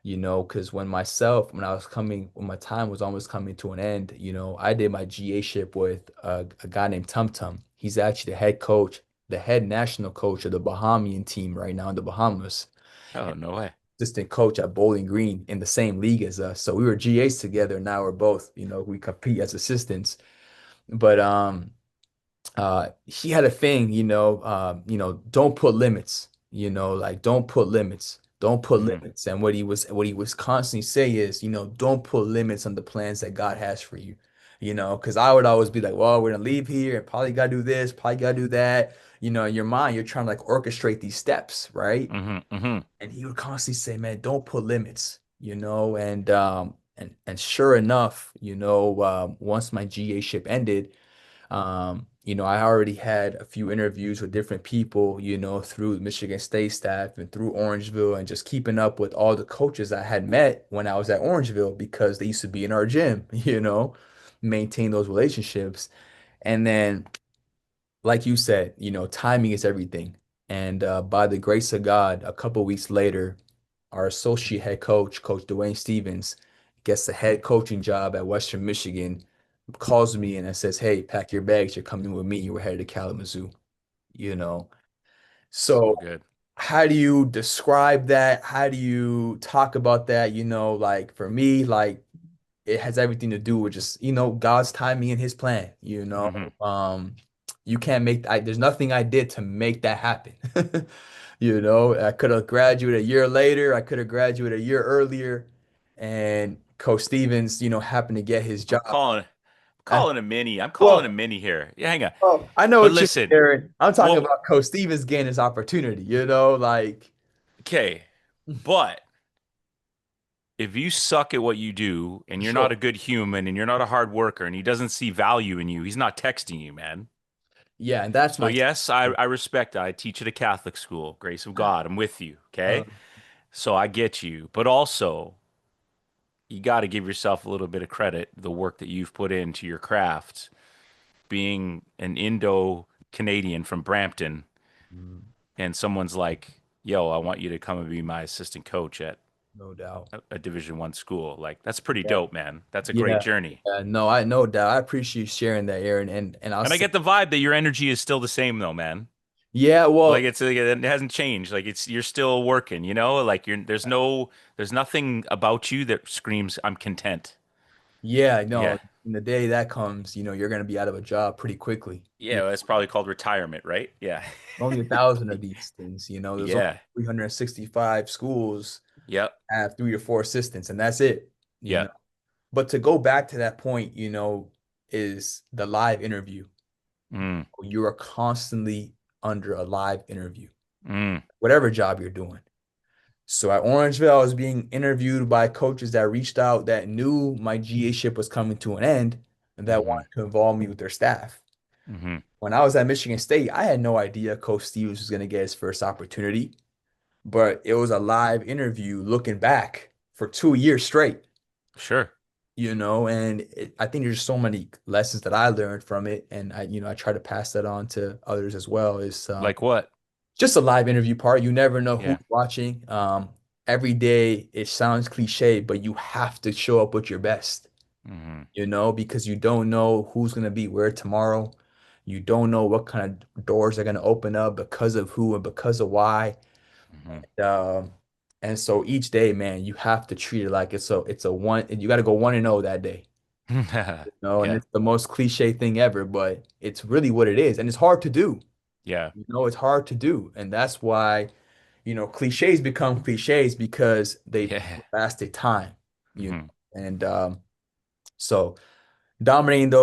because when I was when my time was almost coming to an end, I did my GA-ship with a guy named Tum Tum. He's actually the head coach, the head national coach of the Bahamian team right now in the Bahamas, Oh, and no way. assistant coach at Bowling Green in the same league as us. So we were GAs together. Now we're both, we compete as assistants, but he had a thing, don't put limits, like don't put Hmm. limits. And what he was constantly say is, don't put limits on the plans that God has for you, because I would always be like, well, we're gonna leave here and probably gotta do this, probably gotta do that. In your mind, you're trying to like orchestrate these steps, right? Hmm. Hmm. And he would constantly say, man, don't put limits, and sure enough, once my GA ship ended, I already had a few interviews with different people, through Michigan State staff and through Orangeville and just keeping up with all the coaches I had met when I was at Orangeville because they used to be in our gym, maintain those relationships. And then, like you said, timing is everything. And by the grace of God, a couple weeks later, our associate head coach, Coach Dwayne Stevens, gets the head coaching job at Western Michigan, calls me and says, "Hey, pack your bags. You're coming with me. We're headed to Kalamazoo." You know. So So good. how do you describe that? How do you talk about that? Like for me, like it has everything to do with just, God's timing and his plan, Hmm. you can't there's nothing I did to make that happen. I could have graduated a year later, I could have graduated a year earlier, and Coach Stevens, happened to get his I'm job. calling Uh, calling a mini. I'm calling a well, mini here. Yeah, hang on. I know But what you're listen, hearing. I'm talking well, about Coach Stevens getting his opportunity, like, okay, but if you suck at what you do and you're not sure. a good human and you're not a hard worker and he doesn't see value in you, he's not texting you, man. Yeah, and that's So my yes, I respect that. I teach at a Catholic school. Grace of God. I'm with you. uh, Okay. So I get you. But also, you got to give yourself a little bit of credit, the work that you've put into your craft, being an Indo-Canadian from Brampton, mm, and someone's like, yo, I want you to come and be my assistant coach at no doubt. a Division I school. Like, that's pretty Yeah. dope, man. That's a great Yeah. journey. No, I know that. I appreciate you sharing that, Aaron. And I'll And I say, get the vibe that your energy is still the same though, man. yeah, Like well, it's like, it hasn't changed. Like it's you're still working, you know? Like there's nothing about you that screams I'm content. yeah, no, Yeah. in the day that comes, you're gonna be out of a job pretty quickly. Yeah, that's probably called retirement, right? Yeah. Only 1,000 of these things, there's only Yeah. 365 schools Yep. have 3 to 4 assistants, and that's it, you know. Yep. But to go back to that point, is the live interview. Mm. You are constantly under a live interview, Mm. whatever job you're doing. So at Orangeville, I was being interviewed by coaches that reached out that knew my GA ship was coming to an end and that Mm-hmm. wanted to involve me with their staff. Mm-hmm. When I was at Michigan State, I had no idea Coach Stevens was going to get his first opportunity, but it was a live interview looking back for 2 years straight, Sure. and I think there's so many lessons that I learned from it. And I try to pass that on to others as well. Is Like what? just a live interview part. You never know who's Yeah. watching. Every day it sounds cliche, but you have to show up with your best, Mm-hmm. because you don't know who's going to be where tomorrow. You don't know what kind of doors are going to open up because of who and because of why. Mm-hmm. Um, and so each day, man, you have to treat it like it's a one, and you got to go 1-0 that day. And Yeah. it's the most cliche thing ever, but it's really what it is. And it's hard to do. Yeah. It's hard to do. And that's why cliches become cliches because they Yeah. last a time, Mm-hmm. and so dominating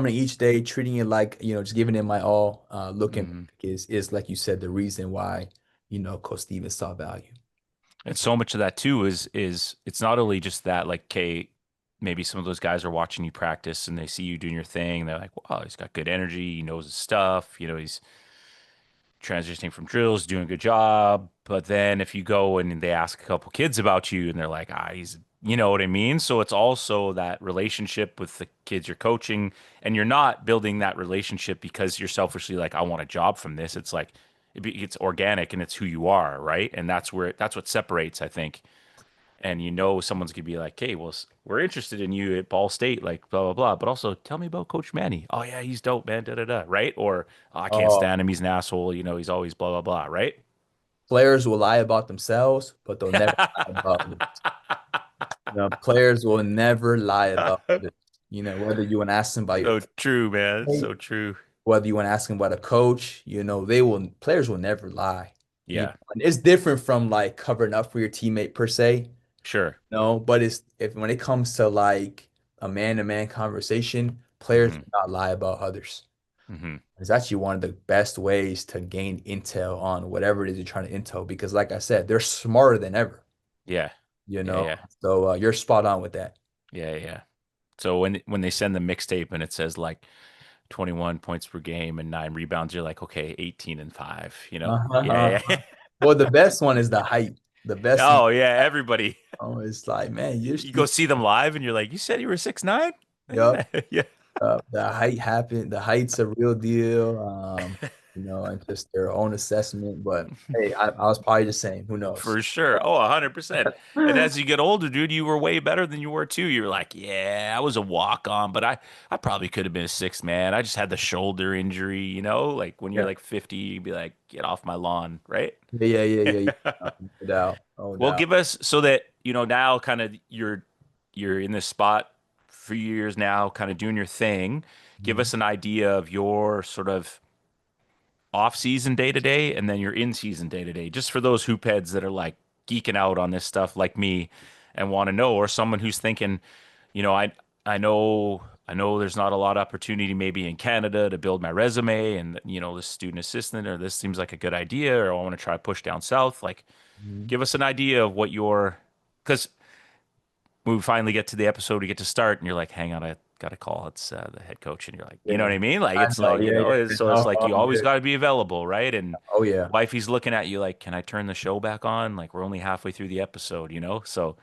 each day, treating it like, just giving it my all, looking Mm-hmm. back is like you said, the reason why, Coach Stevens saw value. And so much of that too is it's not only just that, like, okay, maybe some of those guys are watching you practice and they see you doing your thing. They're like, wow, he's got good energy. He knows his stuff. He's transitioning from drills, doing a good job. But then if you go and they ask a couple kids about you and they're like, he's, you know what I mean? So it's also that relationship with the kids you're coaching, and you're not building that relationship because you're selfishly like, I want a job from this. It's like, it's organic and it's who you are, right? And that's what separates, I think. And someone's gonna be like, "Hey, well, we're interested in you at Ball State, like blah blah blah." But also, tell me about Coach Manny. Oh yeah, he's dope, man. Da da da. Right? Or oh, I can't Oh, stand him. He's an asshole. He's always blah blah blah. Right? players will lie about themselves, but they'll never lie about others. Players will never lie about others. Whether you want to ask them about your So true, man. teammate, So true. whether you want to ask them about a coach, players will never lie. Yeah. And it's different from like covering up for your teammate per se, Sure. but it's if when it comes to like a man-to-man conversation, players Hmm. do not lie about others. Hmm. It's actually one of the best ways to gain intel on whatever it is you're trying to intel because, like I said, they're smarter than ever, Yeah. you Yeah. know. Yeah. So you're spot on with that. Yeah. Yeah. So when they send the mixtape and it says like 21 points per game and 9 rebounds, you're like, okay, 18 and 5. Yeah. Yeah. Well, the best one is the height. The best one Oh yeah. Everybody. is like, man, you're You go see them live and you're like, you said you were 6'9"? yup. Yeah. The height happened. The height's a real deal. And just their own assessment. But hey, I was probably the same. Who knows? For sure. Oh, 100%. And as you get older, dude, you were way better than you were too. You were like, yeah, I was a walk on, but I probably could have been a sixth man. I just had the shoulder injury, like when you're Yeah. like 50, you'd be like, get off my lawn, right? Yeah, yeah, yeah, yeah, yeah. No doubt. No Well, doubt. give us so that, now kind of you're in this spot for years now, kind of doing your thing. Give Mhm. us an idea of your sort of off season day to day and then your in season day to day, just for those hoop heads that are like geeking out on this stuff like me. and want to know, or someone who's thinking, you know, I know there's not a lot of opportunity maybe in Canada to build my resume, and this student assistant, or this seems like a good idea, or I want to try to push down south. Like, Mhm. give us an idea of what your, because when we finally get to the episode, we get to start, and you're like, hang on, I got to call. It's the head coach, and you're like, you know what Yeah, I mean? Like, I it's know. like, Yeah, yeah. so it's No, like all you always good. got to be available, right? And Oh yeah. wifey's looking at you like, can I turn the show back on? Like, we're only halfway through the episode, So,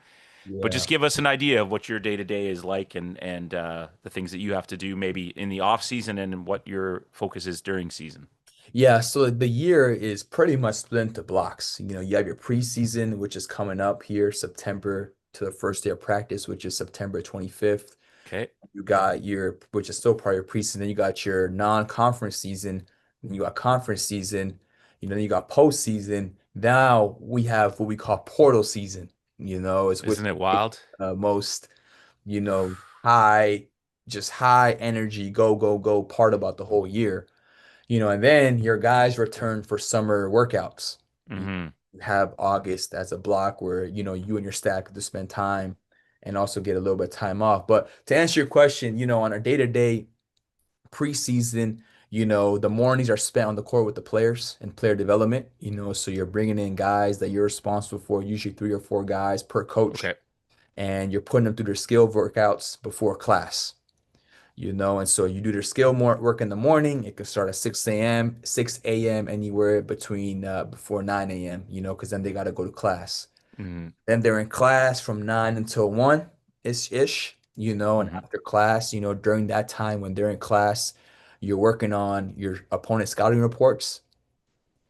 but Yeah. just give us an idea of what your day to day is like, and the things that you have to do maybe in the off season, and what your focus is during season. Yeah, so the year is pretty much split into blocks. You have your preseason, which is coming up here, September to the first day of practice, which is September 25th. Okay. You got your, which is still part of your preseason. Then you got your non-conference season. Then you got conference season. Then you got postseason. Now we have what we call portal season. It's which Isn't it is wild? most, high, just high energy, go, go, go part about the whole year. And then your guys return for summer workouts. You Mm-hmm. have August as a block where, you and your staff get to spend time and also get a little bit of time off. But to answer your question, on our day-to-day preseason, the mornings are spent on the court with the players and player development, so you're bringing in guys that you're responsible for, usually 3 or 4 guys per coach, Okay. and you're putting them through their skill workouts before class. And so you do their skill more work in the morning. It can start at 6 a.m., 6 a.m., anywhere between before 9 a.m., because then they got to go to class. Mm-hmm. Then they're in class from 9 until 1 ish, and Mm-hmm. after class, during that time when they're in class, you're working on your opponent scouting reports.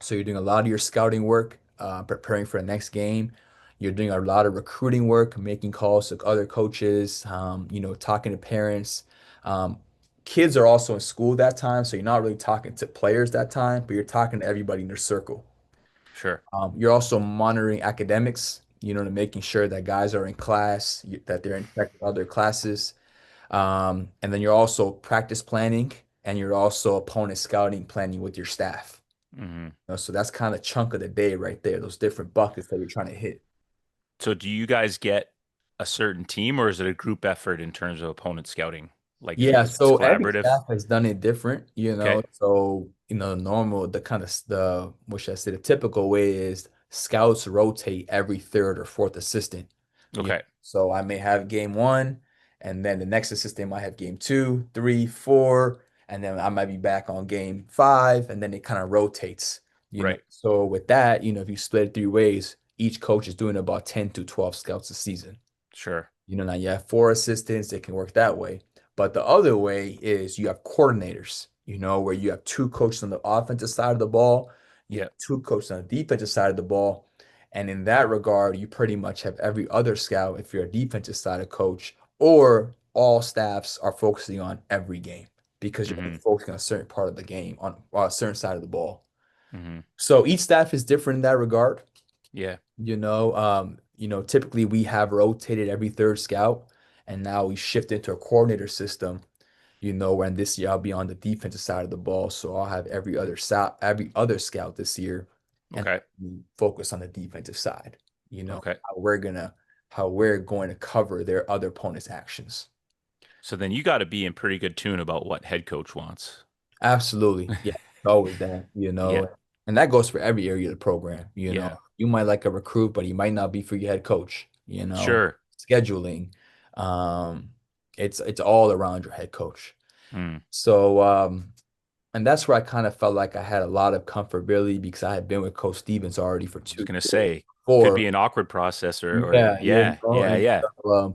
So you're doing a lot of your scouting work, preparing for the next game. You're doing a lot of recruiting work, making calls to other coaches, talking to parents. Um, Kids are also in school that time, so you're not really talking to players that time, but you're talking to everybody in your circle. Sure. You're also monitoring academics, to making sure that guys are in class, that they're in check with other classes. And then you're also practice planning, and you're also opponent scouting planning with your staff. Mm-hmm. So that's kind of chunk of the day right there, those different buckets that you're trying to hit. So do you guys get a certain team, or is it a group effort in terms of opponent scouting? Like, Yeah, it's so every collaborative. staff has done it different, Okay. So, normal, the kind of what should I say, the typical way is scouts rotate every third or fourth assistant. Okay. So I may have game one, and then the next assistant might have game two, three, four, and then I might be back on game five, and then it kind of rotates, Right. So with that, if you split it 3 ways, each coach is doing about 10 to 12 scouts a season. Sure. Now you have 4 assistants, they can work that way. But the other way is you have coordinators, where you have 2 coaches on the offensive side of the ball, you have Yeah. 2 coaches on the defensive side of the ball. And in that regard, you pretty much have every other scout if you're a defensive side of coach, or all staffs are focusing on every game because you're only Mm-hmm. focusing on a certain part of the game on a certain side of the ball. Mm-hmm. So each staff is different in that regard. Yeah. Typically we have rotated every third scout, and now we shift into a coordinator system, when this year I'll be on the defensive side of the ball. So I'll have every other scout this year, and Okay. we focus on the defensive side, Okay. how we're going to cover their other opponent's actions. So then you got to be in pretty good tune about what head coach wants. Absolutely. Yeah. It's always that, Yeah. and that goes for every area of the program. Yeah. You might like a recruit, but he might not be for your head coach, Sure. scheduling. Um, it's all around your head coach. Mm. So, and that's where I kind of felt like I had a lot of comfortability because I had been with Coach Stevens already for I was 2 gonna years say, could be before. an awkward process, or Yeah, yeah, yeah, and yeah.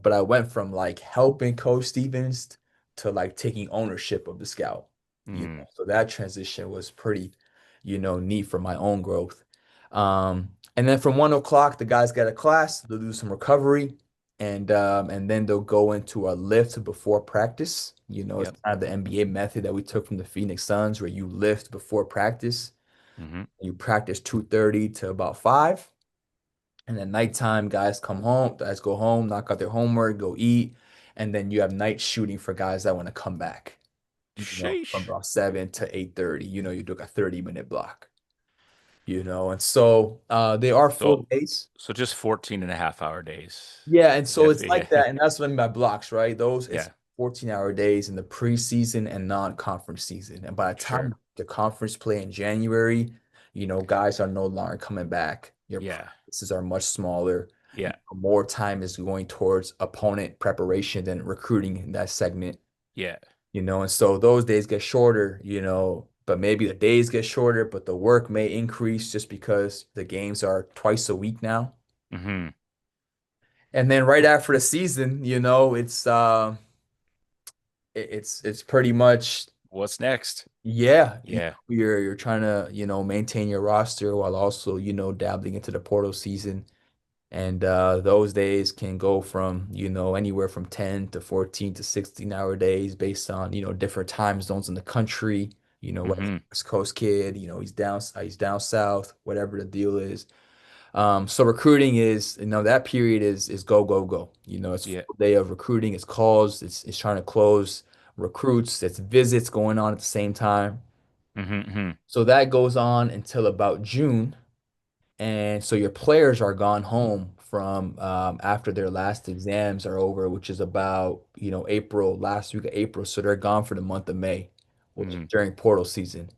but I went from like helping Coach Stevens to like taking ownership of the scout. Mm. So that transition was pretty, neat for my own growth. And then from 1 o'clock, the guys get a class, they'll do some recovery, and then they'll go into a lift before practice. It's Yep. kind of the NBA method that we took from the Phoenix Suns, where you lift before practice. Mm-hmm. You practice 2:30 to about 5. And then nighttime, guys go home, knock out their homework, go eat. And then you have night shooting for guys that want to come back, from Sheesh. about 7 to 8:30. You do like a 30-minute block. And so they are full So days. so just 14 and a half hour days. Yeah, and so it's Definitely. like Yeah. that, and that's what I mean by blocks, right? Those it's Yeah. 14-hour days in the preseason and non-conference season. And by the time Sure. the conference play in January, guys are no longer coming back. Your Yeah. practices are much smaller. Yeah. More time is going towards opponent preparation than recruiting in that segment, Yeah. and so those days get shorter, but maybe the days get shorter, but the work may increase just because the games are twice a week now. Hmm. And then right after the season, it's pretty much, What's next? yeah, Yeah. you're trying to, maintain your roster while also, dabbling into the portal season. And those days can go from, anywhere from 10 to 14 to 16-hour days based on, different time zones in the country, whether it's Hmm. a West Coast kid, he's down south, whatever the deal is. So recruiting is, that period is go, go, go. It's Yeah. full day of recruiting, it's calls, it's trying to close recruits, it's visits going on at the same time. Hmm. So that goes on until about June. And so your players are gone home from after their last exams are over, which is about, April, last week of April. So they're gone for the month of May, which is Hmm. during portal season.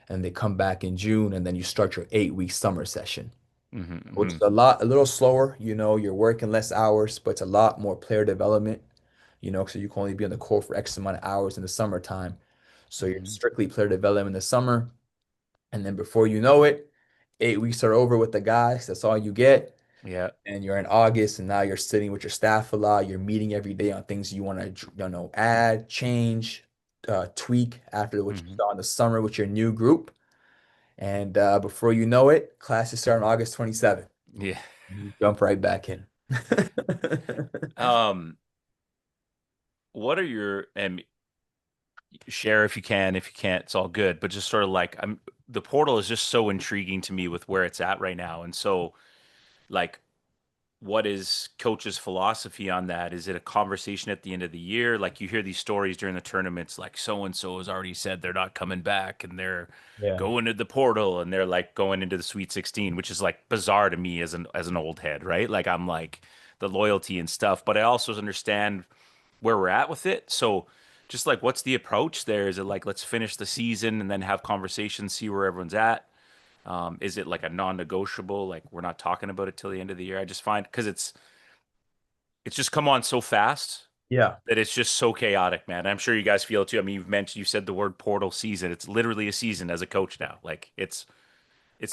And they come back in June, and then you start your 8-week summer session, Hmm. which Hmm. is a little slower. You're working less hours, but it's a lot more player development, so you can only be on the court for X amount of hours in the summertime. So you're Hmm. strictly player development in the summer. And then before you know it, 8 weeks are over with the guys. That's all you get. Yeah. And you're in August, and now you're sitting with your staff a lot. You're meeting every day on things you want to, add, change, tweak after what you Hmm. saw in the summer with your new group. And before you know it, classes start on August 27th. Yeah. You jump right back in. Um, what are your and share if you can, if you can't, it's all good. But just sort of like the portal is just so intriguing to me with where it's at right now. And so like what is coach's philosophy on that? Is it a conversation at the end of the year? Like you hear these stories during the tournaments, like so and so has already said they're not coming back and they're Yeah. going to the portal and they're like going into the Sweet 16, which is like bizarre to me as an old head, right? Like I'm like the loyalty and stuff, but I also understand where we're at with it. So just like what's the approach there? Is it like let's finish the season and then have conversations, see where everyone's at? Is it like a non-negotiable? Like we're not talking about it till the end of the year. I just find because it's just come on so fast Yeah. that it's just so chaotic, man. I'm sure you guys feel it too. I mean, you said the word portal season. It's literally a season as a coach now. Like it's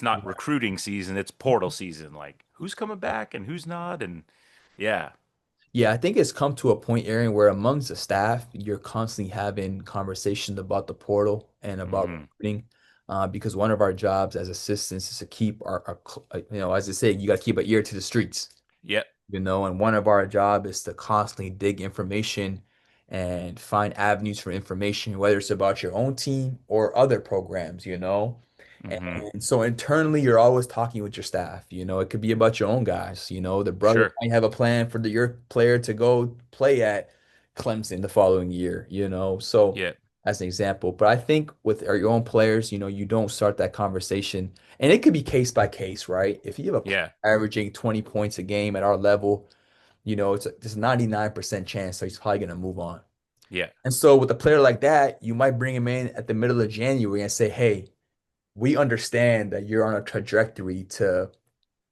not recruiting season, it's portal season. Like who's coming back and who's not, and yeah. Yeah, I think it's come to a point, Aaron, where amongst the staff, you're constantly having conversations about the portal and about Hmm. recruiting. Because one of our jobs as assistants is to keep as I say, you got to keep an ear to the streets, Yep. and one of our job is to constantly dig information and find avenues for information, whether it's about your own team or other programs. Hmm. And so internally, you're always talking with your staff. It could be about your own guys. The brother Sure. might have a plan for your player to go play at Clemson the following year, So Yeah. as an example, but I think with your own players, you don't start that conversation, and it could be case by case, right? If you have a player Yeah. averaging 20 points a game at our level, it's a 99% chance that he's probably going to move on. Yeah. And so with a player like that, you might bring him in at the middle of January and say, hey, we understand that you're on a trajectory to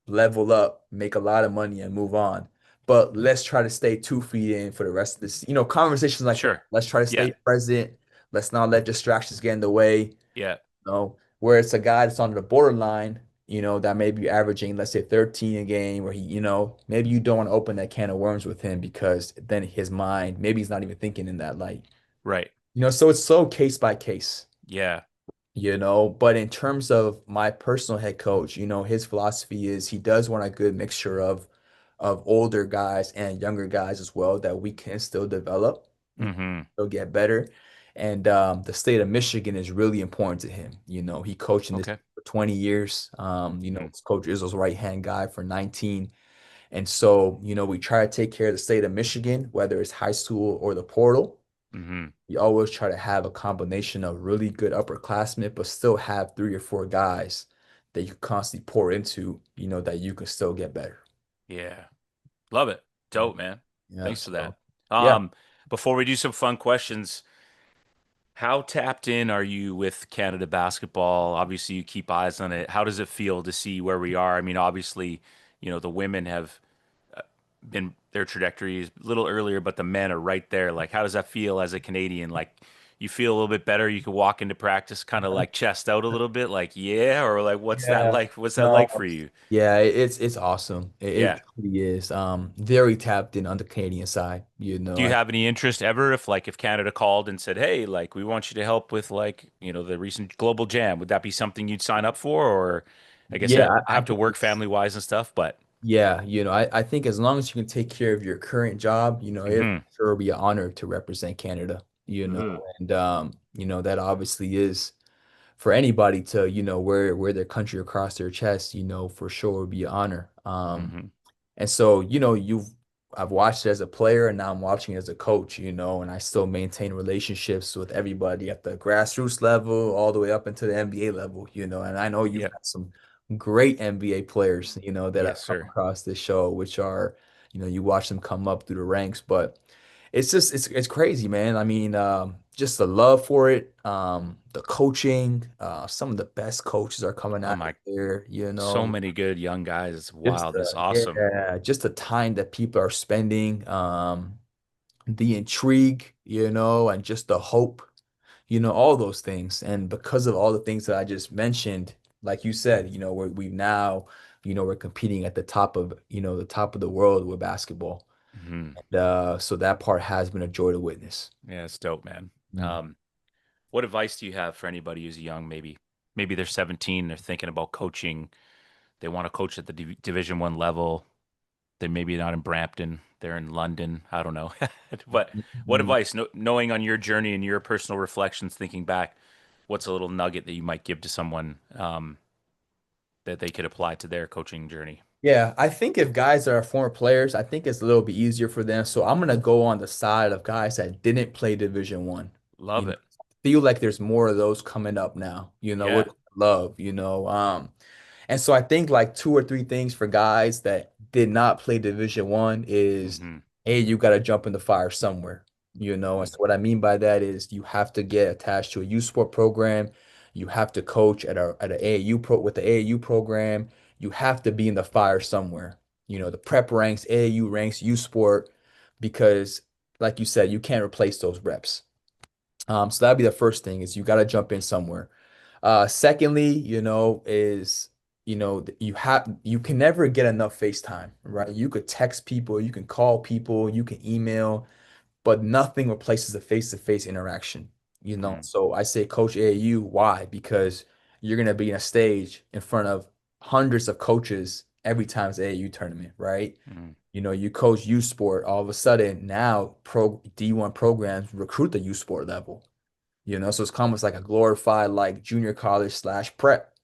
level up, make a lot of money, and move on. But let's try to stay 2 feet in for the rest of this. Conversations like that. Sure. Let's try to Yeah. stay present. Let's not let distractions get in the way. Yeah. Where it's a guy that's on the borderline, that may be averaging, let's say, 13 a game, where maybe you don't want to open that can of worms with him because then his mind, maybe he's not even thinking in that light. Right. So it's so case by case. Yeah. But in terms of my personal head coach, his philosophy is he does want a good mixture of older guys and younger guys as well that we can still develop, Hmm. still get better. And the state of Michigan is really important to him. He coached in this Okay. for 20 years. Hmm. It's Coach Izzo's right-hand guy for 19. And so, we try to take care of the state of Michigan, whether it's high school or the portal. Hmm. You always try to have a combination of really good upperclassmen, but still have 3 or 4 guys that you constantly pour into, that you can still get better. Yeah. Love it. Yeah. Dope, man. Yeah. Thanks for that. So yeah. Um, Before we do some fun questions, how tapped in are you with Canada basketball? Obviously, you keep eyes on it. How does it feel to see where we are? I mean, obviously, the women have been their trajectory is a little earlier, but the men are right there. Like, how does that feel as a Canadian? Like, you feel a little bit better. You can walk into practice kind of like chest out a little bit, like, yeah, or like, what's that Yeah. like? What's that No. like for you? Yeah, it's awesome. It Yeah. truly is. Very tapped in on the Canadian side, Do you have any interest ever if Canada called and said, "Hey, like we want you to help with like, the recent Global Jam." Would that be something you'd sign up for or I guess Yeah, I I have to think work it's family-wise and stuff, but yeah, I think as long as you can take care of your current job, it mhm. sure will be an honor to represent Canada, Mhm. and that obviously is for anybody to, wear their country across their chest, for sure would be an honor. Mhm. And so, I've watched it as a player and now I'm watching it as a coach, and I still maintain relationships with everybody at the grassroots level all the way up into the NBA level, and I know you've Yeah. had some great NBA players, that Yes, have come sir. across this show, which are, you watch them come up through the ranks, but it's crazy, man. I mean, just the love for it, the coaching, some of the best coaches are coming Oh out my, there, so many good young guys. It's just wild. It's awesome. just the time that people are spending, the intrigue, and just the hope, all those things. And because of all the things that I just mentioned, like you said, we've now, we're competing at the top of the world with basketball. Mhm. And so that part has been a joy to witness. Yeah, it's dope, man. Mm. What advice do you have for anybody who's young, maybe they're 17, they're thinking about coaching, they want to coach at the Division 1 level. They maybe not in Brampton, they're in London. I don't know. But what Mm. advice, knowing on your journey and your personal reflections, thinking back, what's a little nugget that you might give to someone that they could apply to their coaching journey? Yeah, I think if guys are former players, I think it's a little bit easier for them. So I'm gonna go on the side of guys that didn't play Division One. Love it. Feel like there's more of those coming up now, which Yeah. I love, and so I think like two or three things for guys that did not play Division One is Hmm. A, you got to jump in the fire somewhere, And Hmm. so what I mean by that is you have to get attached to a youth sport program. You have to coach at an AAU pro with the AAU program. You have to be in the fire somewhere. The prep ranks, AAU ranks, youth sport, because like you said, you can't replace those reps. So that'd be the first thing is you got to jump in somewhere. Secondly, is you can never get enough FaceTime, right? You could text people, you can call people, you can email, but nothing replaces a face-to-face interaction, Hmm. So I say coach AAU, why? Because you're gonna be in a stage in front of hundreds of coaches every time it's AAU tournament, right? Hmm. You coach youth sport, all of a sudden now pro D1 programs recruit the youth sport level. So it's almost like a glorified like junior college slash prep,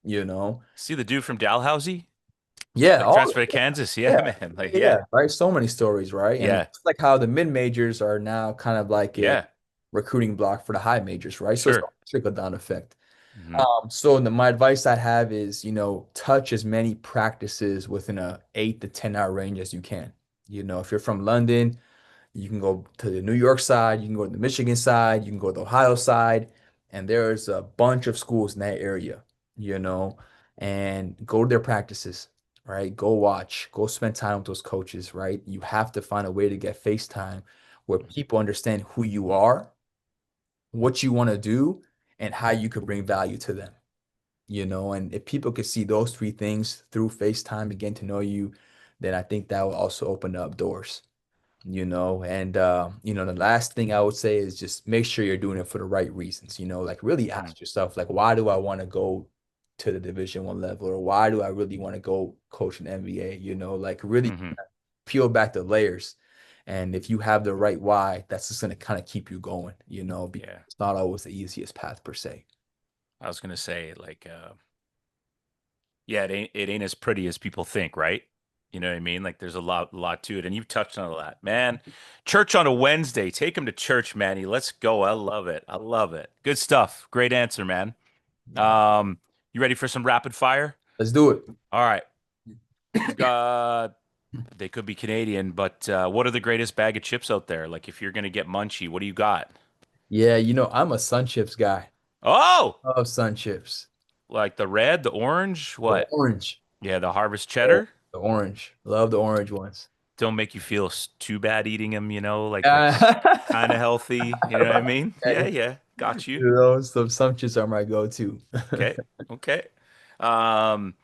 you know. See the dude from Dalhousie? Yeah, Like all transfer to Kansas? Yeah, yeah, man. Like, yeah, yeah. right. So many stories, right? And Yeah. it's like how the mid majors are now kind of like a Yeah. recruiting block for the high majors, right? So it's a Sure. trickle down effect. Hmm. My advice I have is, touch as many practices within a 8 to 10 hour range as you can. If you're from London, you can go to the New York side, you can go to the Michigan side, you can go to the Ohio side, and there's a bunch of schools in that area, you know, and go to their practices, right? Go watch, go spend time with those coaches, right? You have to find a way to get FaceTime where people understand who you are, what you want to do, and how you could bring value to them, and if people could see those three things through FaceTime and get to know you, then I think that will also open up doors and the last thing I would say is just make sure you're doing it for the right reasons, like really Hmm. ask yourself, like, why do I want to go to the Division One level, or why do I really want to go coach an NBA, like really Hmm. peel back the layers. And if you have the right why, that's just going to kind of keep you going, because Yeah. it's not always the easiest path per se. I was gonna say, like, yeah, it ain't as pretty as people think, right? You know what I mean? Like there's a lot to it. And you've touched on a lot. Man, church on a Wednesday. Take him to church, Manny. Let's go. I love it. I love it. Good stuff. Great answer, man. Yeah. Um, You ready for some rapid fire? Let's do it. All right. They could be Canadian, but what are the greatest bag of chips out there? Like if you're gonna get munchy, what do you got? Yeah, I'm a Sun Chips guy. Oh, Love Sun Chips. like the red, the orange, The what? orange. Yeah, the harvest Oh, cheddar. the orange. Love the orange ones. Don't make you feel too bad eating them, like that's kind of Uh, healthy. You know what I mean? Yeah, okay. yeah, got you. Some chips are my go-to. Okay, okay. Um,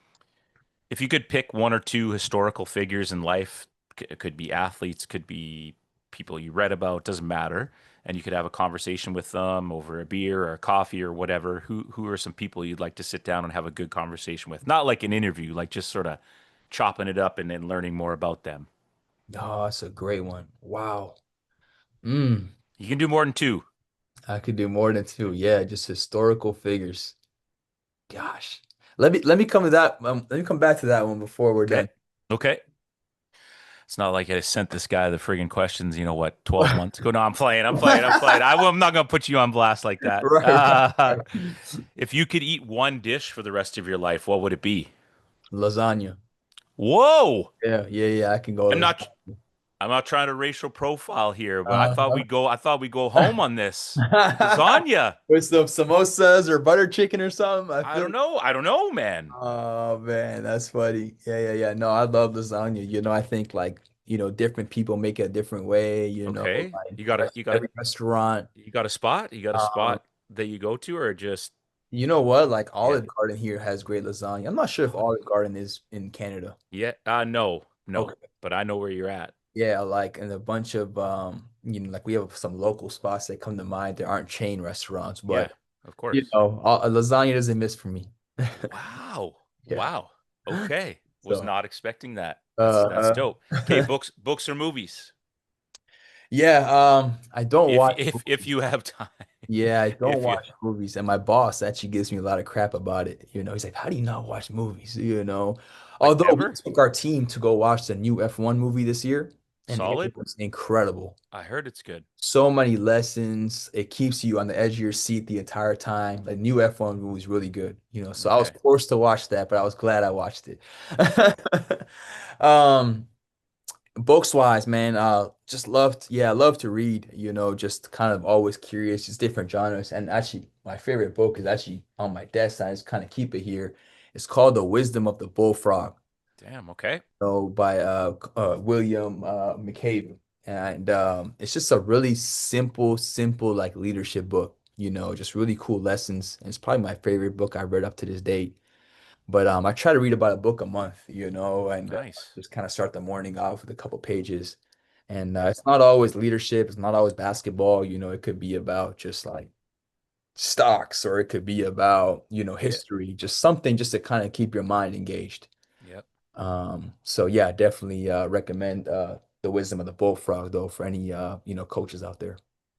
if you could pick one or two historical figures in life, it could be athletes, could be people you read about, doesn't matter, and you could have a conversation with them over a beer or a coffee or whatever. Who are some people you'd like to sit down and have a good conversation with? Not like an interview, like just sort of chopping it up and then learning more about them. Oh, that's a great one. Wow. Mm, You can do more than two. I could do more than two. Yeah, just historical figures. Gosh. Let me come to that. Let me come back to that one before we're Okay. done. Okay. It's not like I sent this guy the friggin' questions, 12 months ago. No, I'm playing. I'm playing. I'm playing. I'm not going to put you on blast like that. Right, right. If you could eat one dish for the rest of your life, what would it be? Lasagna. Whoa. Yeah, yeah, yeah. I can go I'm not lasagna. I'm not trying to racial profile here, but Uh-huh. I thought we'd go home on this. Lasagna. With some samosas or butter chicken or something. I I feel. don't know. I don't know, man. Oh man, that's funny. Yeah, yeah, yeah. No, I love lasagna. I think like, different people make it a different way, Okay. like every restaurant. You got a spot? You got a Um, spot that you go to or just you know what? Like yeah. Olive Garden here has great lasagna. I'm not sure if Olive Garden is in Canada. Yeah. No. No. Okay. But I know where you're at. Yeah, like and a bunch of like we have some local spots that come to mind. There aren't chain restaurants, Yeah. but Of course. a lasagna doesn't miss for me. Wow. Yeah. Wow. Okay. Was So, not expecting that. That's uh, dope. Okay, books or movies? yeah, I don't watch If movies. you have time. Yeah, I don't If you watch movies, and my boss actually gives me a lot of crap about it. He's like, "How do you not watch movies?" like Although we ever? took our team to go watch the new F1 movie this year, and it Solid? was incredible. I heard it's good. So many lessons. It keeps you on the edge of your seat the entire time. The new F1 movie is really good. So I was Okay. forced to watch that, but I was glad I watched it. Okay. Um, Books wise, man, I love to read, just kind of always curious, just different genres. And actually, my favorite book is actually on my desk. I just kind of keep it here. It's called The Wisdom of the Bullfrog, Damn, okay. by William McCabe. And it's just a really simple like leadership book, just really cool lessons. And it's probably my favorite book I've read up to this date. But I try to read about a book a month, and Nice. just kind of start the morning off with a couple pages. And Yeah. it's not always leadership, it's not always basketball, it could be about just like stocks, or it could be about, Yeah. history, just something just to kind of keep your mind engaged. Yep. So yeah, definitely recommend The Wisdom of the Bullfrog though for any coaches out there.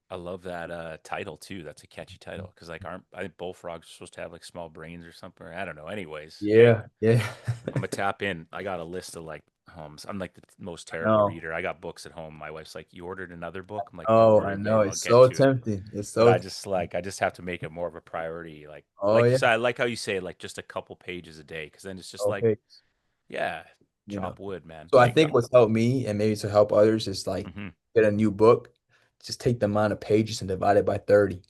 I love that title too. That's a catchy title because like aren't I think bullfrogs are supposed to have like small brains or something? I don't know. Anyways, hey, Yeah, yeah. I'm gonna tap in. I got a list of like homes. I'm like the most I terrible know. reader. I got books at home. My wife's like, "You ordered another book?" I'm like, "Don't Oh, I worry, know. babe. I'll It's get so to it." tempting. It's But so I just have to make it more of a priority. Oh Like you yeah. said, I like how you say like just a couple pages a day because then it's just like, Okay. yeah, You know. chop wood, man. So I Like think what's helped me and maybe to help others is like mhm. get a new book, just take the amount of pages and divide it by 30.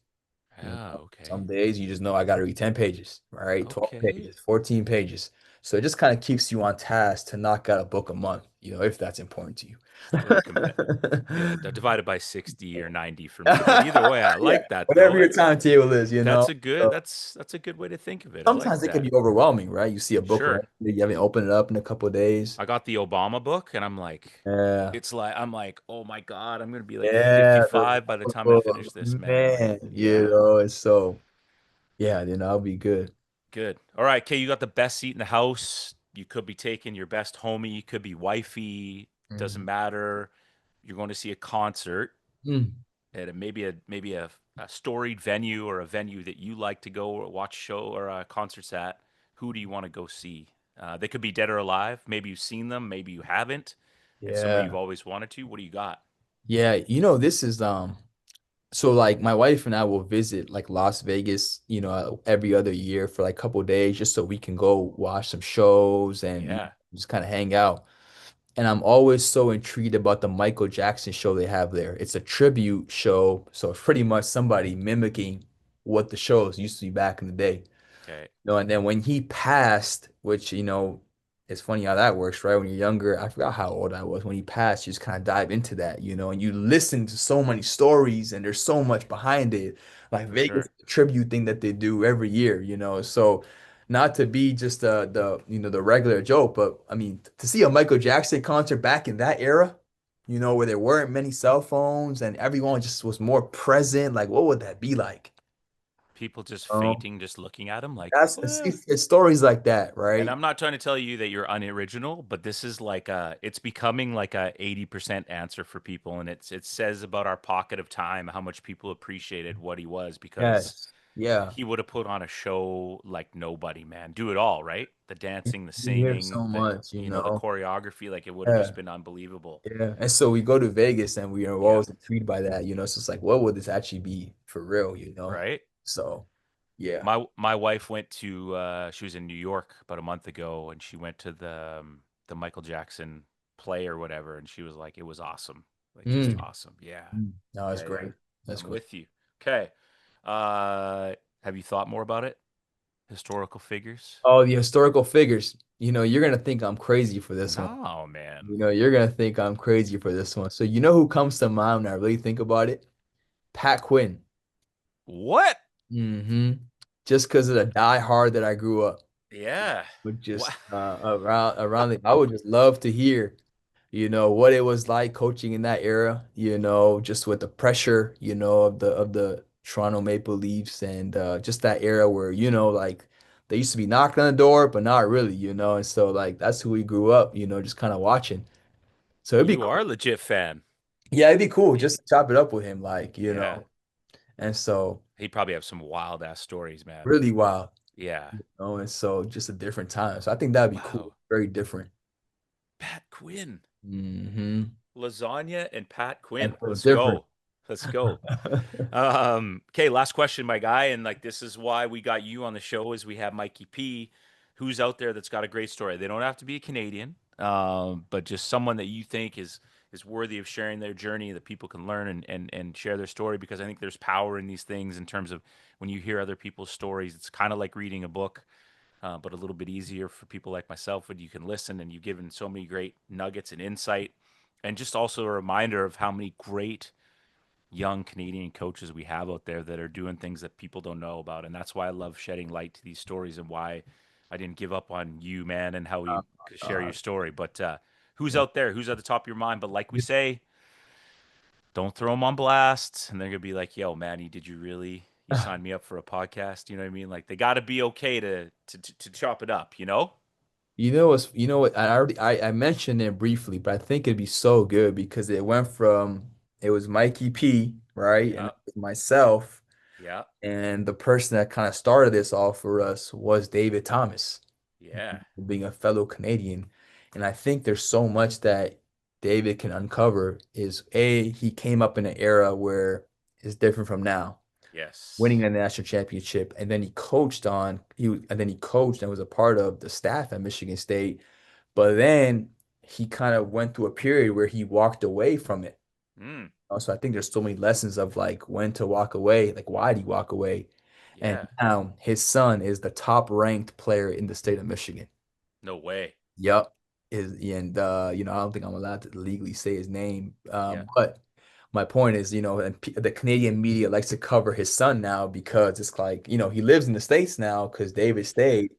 Ah, okay. Some days you just know I got to read 10 pages, all right? 12 Okay. pages, 14 pages. So it just kind of keeps you on task to knock out a book a month, if that's important to you. Still a commit. Yeah, divided by 60 or 90 for me. But either way, I Yeah, like that though. whatever your Like timetable is, So that's a good way to think of it. I like sometimes it can that. be overwhelming, right? You see a book around Sure. you, you haven't opened it up in a couple of days. I got the Obama book and Yeah. I'm like, "Oh my God, I'm gonna be like Yeah. 55 by the time I Oh, finish this, man." Like, man, yeah. it's so, yeah, I'll be good. Good. All right, Kay, you got the best seat in the house. You could be taking your best homie, you could be wifey, doesn't Mhm. matter. You're going to see a concert Mm. at maybe a storied venue or a venue that you like to go or watch show or concerts at. Who do you want to go see? They could be dead or alive. Maybe you've seen them, maybe you haven't. It's somewhere you've Yeah. always wanted to. What do you got? Yeah, this is So like my wife and I will visit like Las Vegas, every other year for like a couple of days just so we can go watch some shows and Yeah. just kind of hang out. And I'm always so intrigued about the Michael Jackson show they have there. It's a tribute show, so it's pretty much somebody mimicking what the shows used to be back in the day. Okay. No, and then when he passed, which, it's funny how that works, right? When you're younger, I forgot how old I was. When he passed, you just kind of dive into that, and you listen to so many stories and there's so much behind it. Like For Vegas sure. tribute thing that they do every year. So not to be just the regular joke, but I mean to see a Michael Jackson concert back in that era, where there weren't many cell phones and everyone just was more present, like what would that be like? People just Um, fainting, just looking at him like, that's "Eh." it's stories like that, And right? I'm not trying to tell you that you're unoriginal, but this is like it's becoming like a 80% answer for people. And it says about our pocket of time, how much people appreciated what he was because Yes. Yeah. he would have put on a show like nobody, man. Do it all, right? The dancing, the You hear singing, so much, the choreography, like it would have Yeah. just been unbelievable. Yeah. And so we go to Vegas and we are Yeah. always intrigued by that. So it's like, what would this actually be for real? Right? So yeah. My wife went to she was in New York about a month ago and she went to the Michael Jackson play or whatever and she was like it was awesome. Like just Mm. awesome. Yeah. Mm. No, that's Yeah, yeah. great. That's I'm great. with you. Okay. Uh have you thought more about it? Historical figures? Oh, the historical figures. You're gonna think I'm crazy for this one. No, man. You're gonna think I'm crazy for this one. So you know who comes to mind when I really think about it? Pat Quinn. What? hmm Just because of the die hard that I grew up. Yeah. Would What? just around the I would just love to hear, what it was like coaching in that era, just with the pressure, of the Toronto Maple Leafs and just that era where, like they used to be knocking on the door, but not really. And so like that's who we grew up, just kind of watching. So it'd be You are cool. a legit fan. Yeah, it'd be cool just to chop it up with him, like, Yeah. and so He'd probably have some wild ass stories, man. really wild, Yeah. and so just a different time. So I think that'd be cool. Wow. Very different. Pat Quinn. hmm Lasagna and Pat And Quinn. so Let's different. go. Let's go. Okay, last question, my guy, and like this is why we got you on the show is we have Mikey P, who's out there that's got a great story. They don't have to be a Canadian, but just someone that you think is worthy of sharing their journey that people can learn and share their story because I think there's power in these things in terms of when you hear other people's stories, it's kind of like reading a book. But a little bit easier for people like myself when you can listen and you've given so many great nuggets and insight and just also a reminder of how many great young Canadian coaches we have out there that are doing things that people don't know about. And that's why I love shedding light to these stories and why I didn't give up on you, man, and how Uh, you could share your uh, story. But who's yeah. out there? Who's at the top of your mind? But like we say, don't throw them on blast. And they're going to be like, yo, Manny, did you really? You signed me up for a podcast. You know what I mean? Like they got to be okay to chop it up, you know? You know what, I mentioned it briefly, but I think it'd be so good because it was Mikey P, right? And Yeah. it was myself, Yeah. and the person that kind of started this all for us was David Thomas, Yeah. being a fellow Canadian. And I think there's so much that David can uncover is he came up in an era where it's different from now, winning Yes. a national championship, and then he coached and was a part of the staff at Michigan State. But then he kind of went through a period where he walked away from it. Mm. So I think there's so many lessons of like when to walk away, like why did he walk away? And Yeah. now his son is the top ranked player in the state of Michigan. No way. Yep. I don't think I'm allowed to legally say his name. Yeah. But my point is, and the Canadian media likes to cover his son now because it's like, he lives in the States now because David stayed.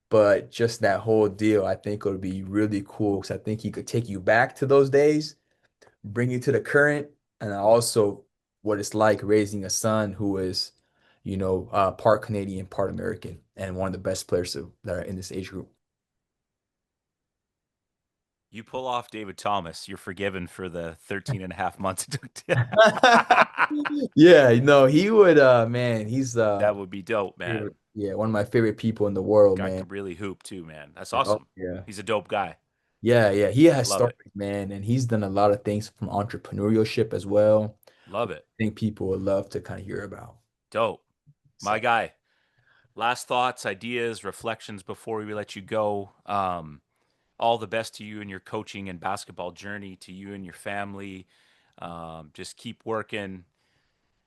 But just that whole deal, I think would be really cool because I think he could take you back to those days, bring you to the current, and also what it's like raising a son who is, part Canadian, part American, and one of the best players that are in this age group. You pull off David Thomas, you're forgiven for the 13 and a half months it took to. Yeah, no, he would man, he's That would be dope, man. yeah, one of my favorite people in the world, Guy man. could really hoop too, man. That's Oh, awesome. yeah. He's a dope guy. Yeah, yeah. He has Love stories, it. man, and he's done a lot of things from entrepreneurship as well. Love it. I think people would love to kind of hear about. Dope. My So, guy. Last thoughts, ideas, reflections before we let you go. All the best to you and your coaching and basketball journey, to you and your family. Just keep working.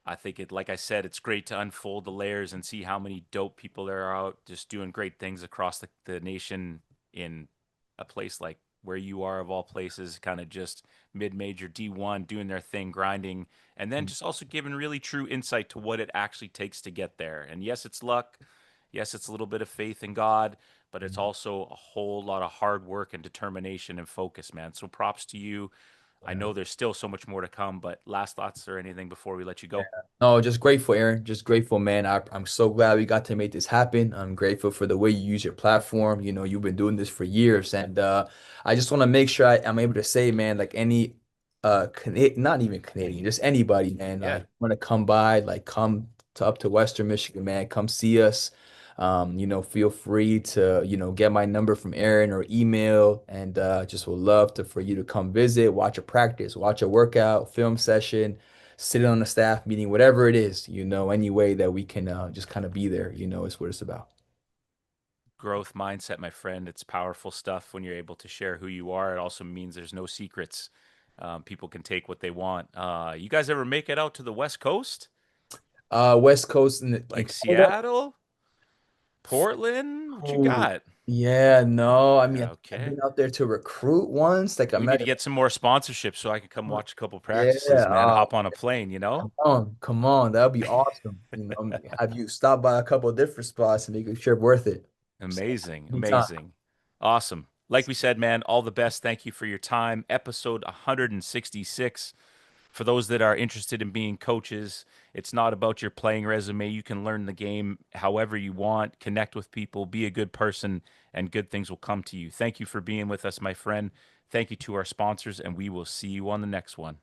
I think it, like I said, it's great to unfold the layers and see how many dope people there are out just doing great things across the nation in a place like where you are, of all places, kind of just mid-major D1 doing their thing, grinding, and then just also giving really true insight to what it actually takes to get there. And yes, it's luck. Yes, it's a little bit of faith in God, but it's also a whole lot of hard work and determination and focus, man. So props to you. I yeah. know there's still so much more to come, but last thoughts or anything before we let you Yeah. go? No, just grateful, Aaron. Just grateful, man. I'm so glad we got to make this happen. I'm grateful for the way you use your platform. You know, you've been doing this for years, and I just want to make sure I'm able to say, man, like any not even Canadian, just anybody, man. Yeah. Want to come by, like come to up to Western Michigan, man. Come see us. You know, feel free to, you know, get my number from Aaron or email, and just would love to for you to come visit, watch a practice, watch a workout, film session, sitting on a staff meeting, whatever it is, you know, any way that we can just kind of be there, you know, is what it's about. Growth mindset, my friend. It's powerful stuff when you're able to share who you are. It also means there's no secrets. People can take what they want. You guys ever make it out to the West Coast? West Coast in Like Canada. Seattle? Portland? What you Oh, got? yeah, no. I mean, Yeah, I've okay. been out there to recruit once. Like I We need met. to get some more sponsorships so I can come watch a couple practices, Yeah. man. Hop on a plane, you know? Come on. That would be awesome. You know, have you stop by a couple of different spots and make it sure worth it. So, Amazing. anytime. Amazing. Awesome. Like we said, man, all the best. Thank you for your time. Episode 166. For those that are interested in being coaches, it's not about your playing resume. You can learn the game however you want, connect with people, be a good person, and good things will come to you. Thank you for being with us, my friend. Thank you to our sponsors, and we will see you on the next one.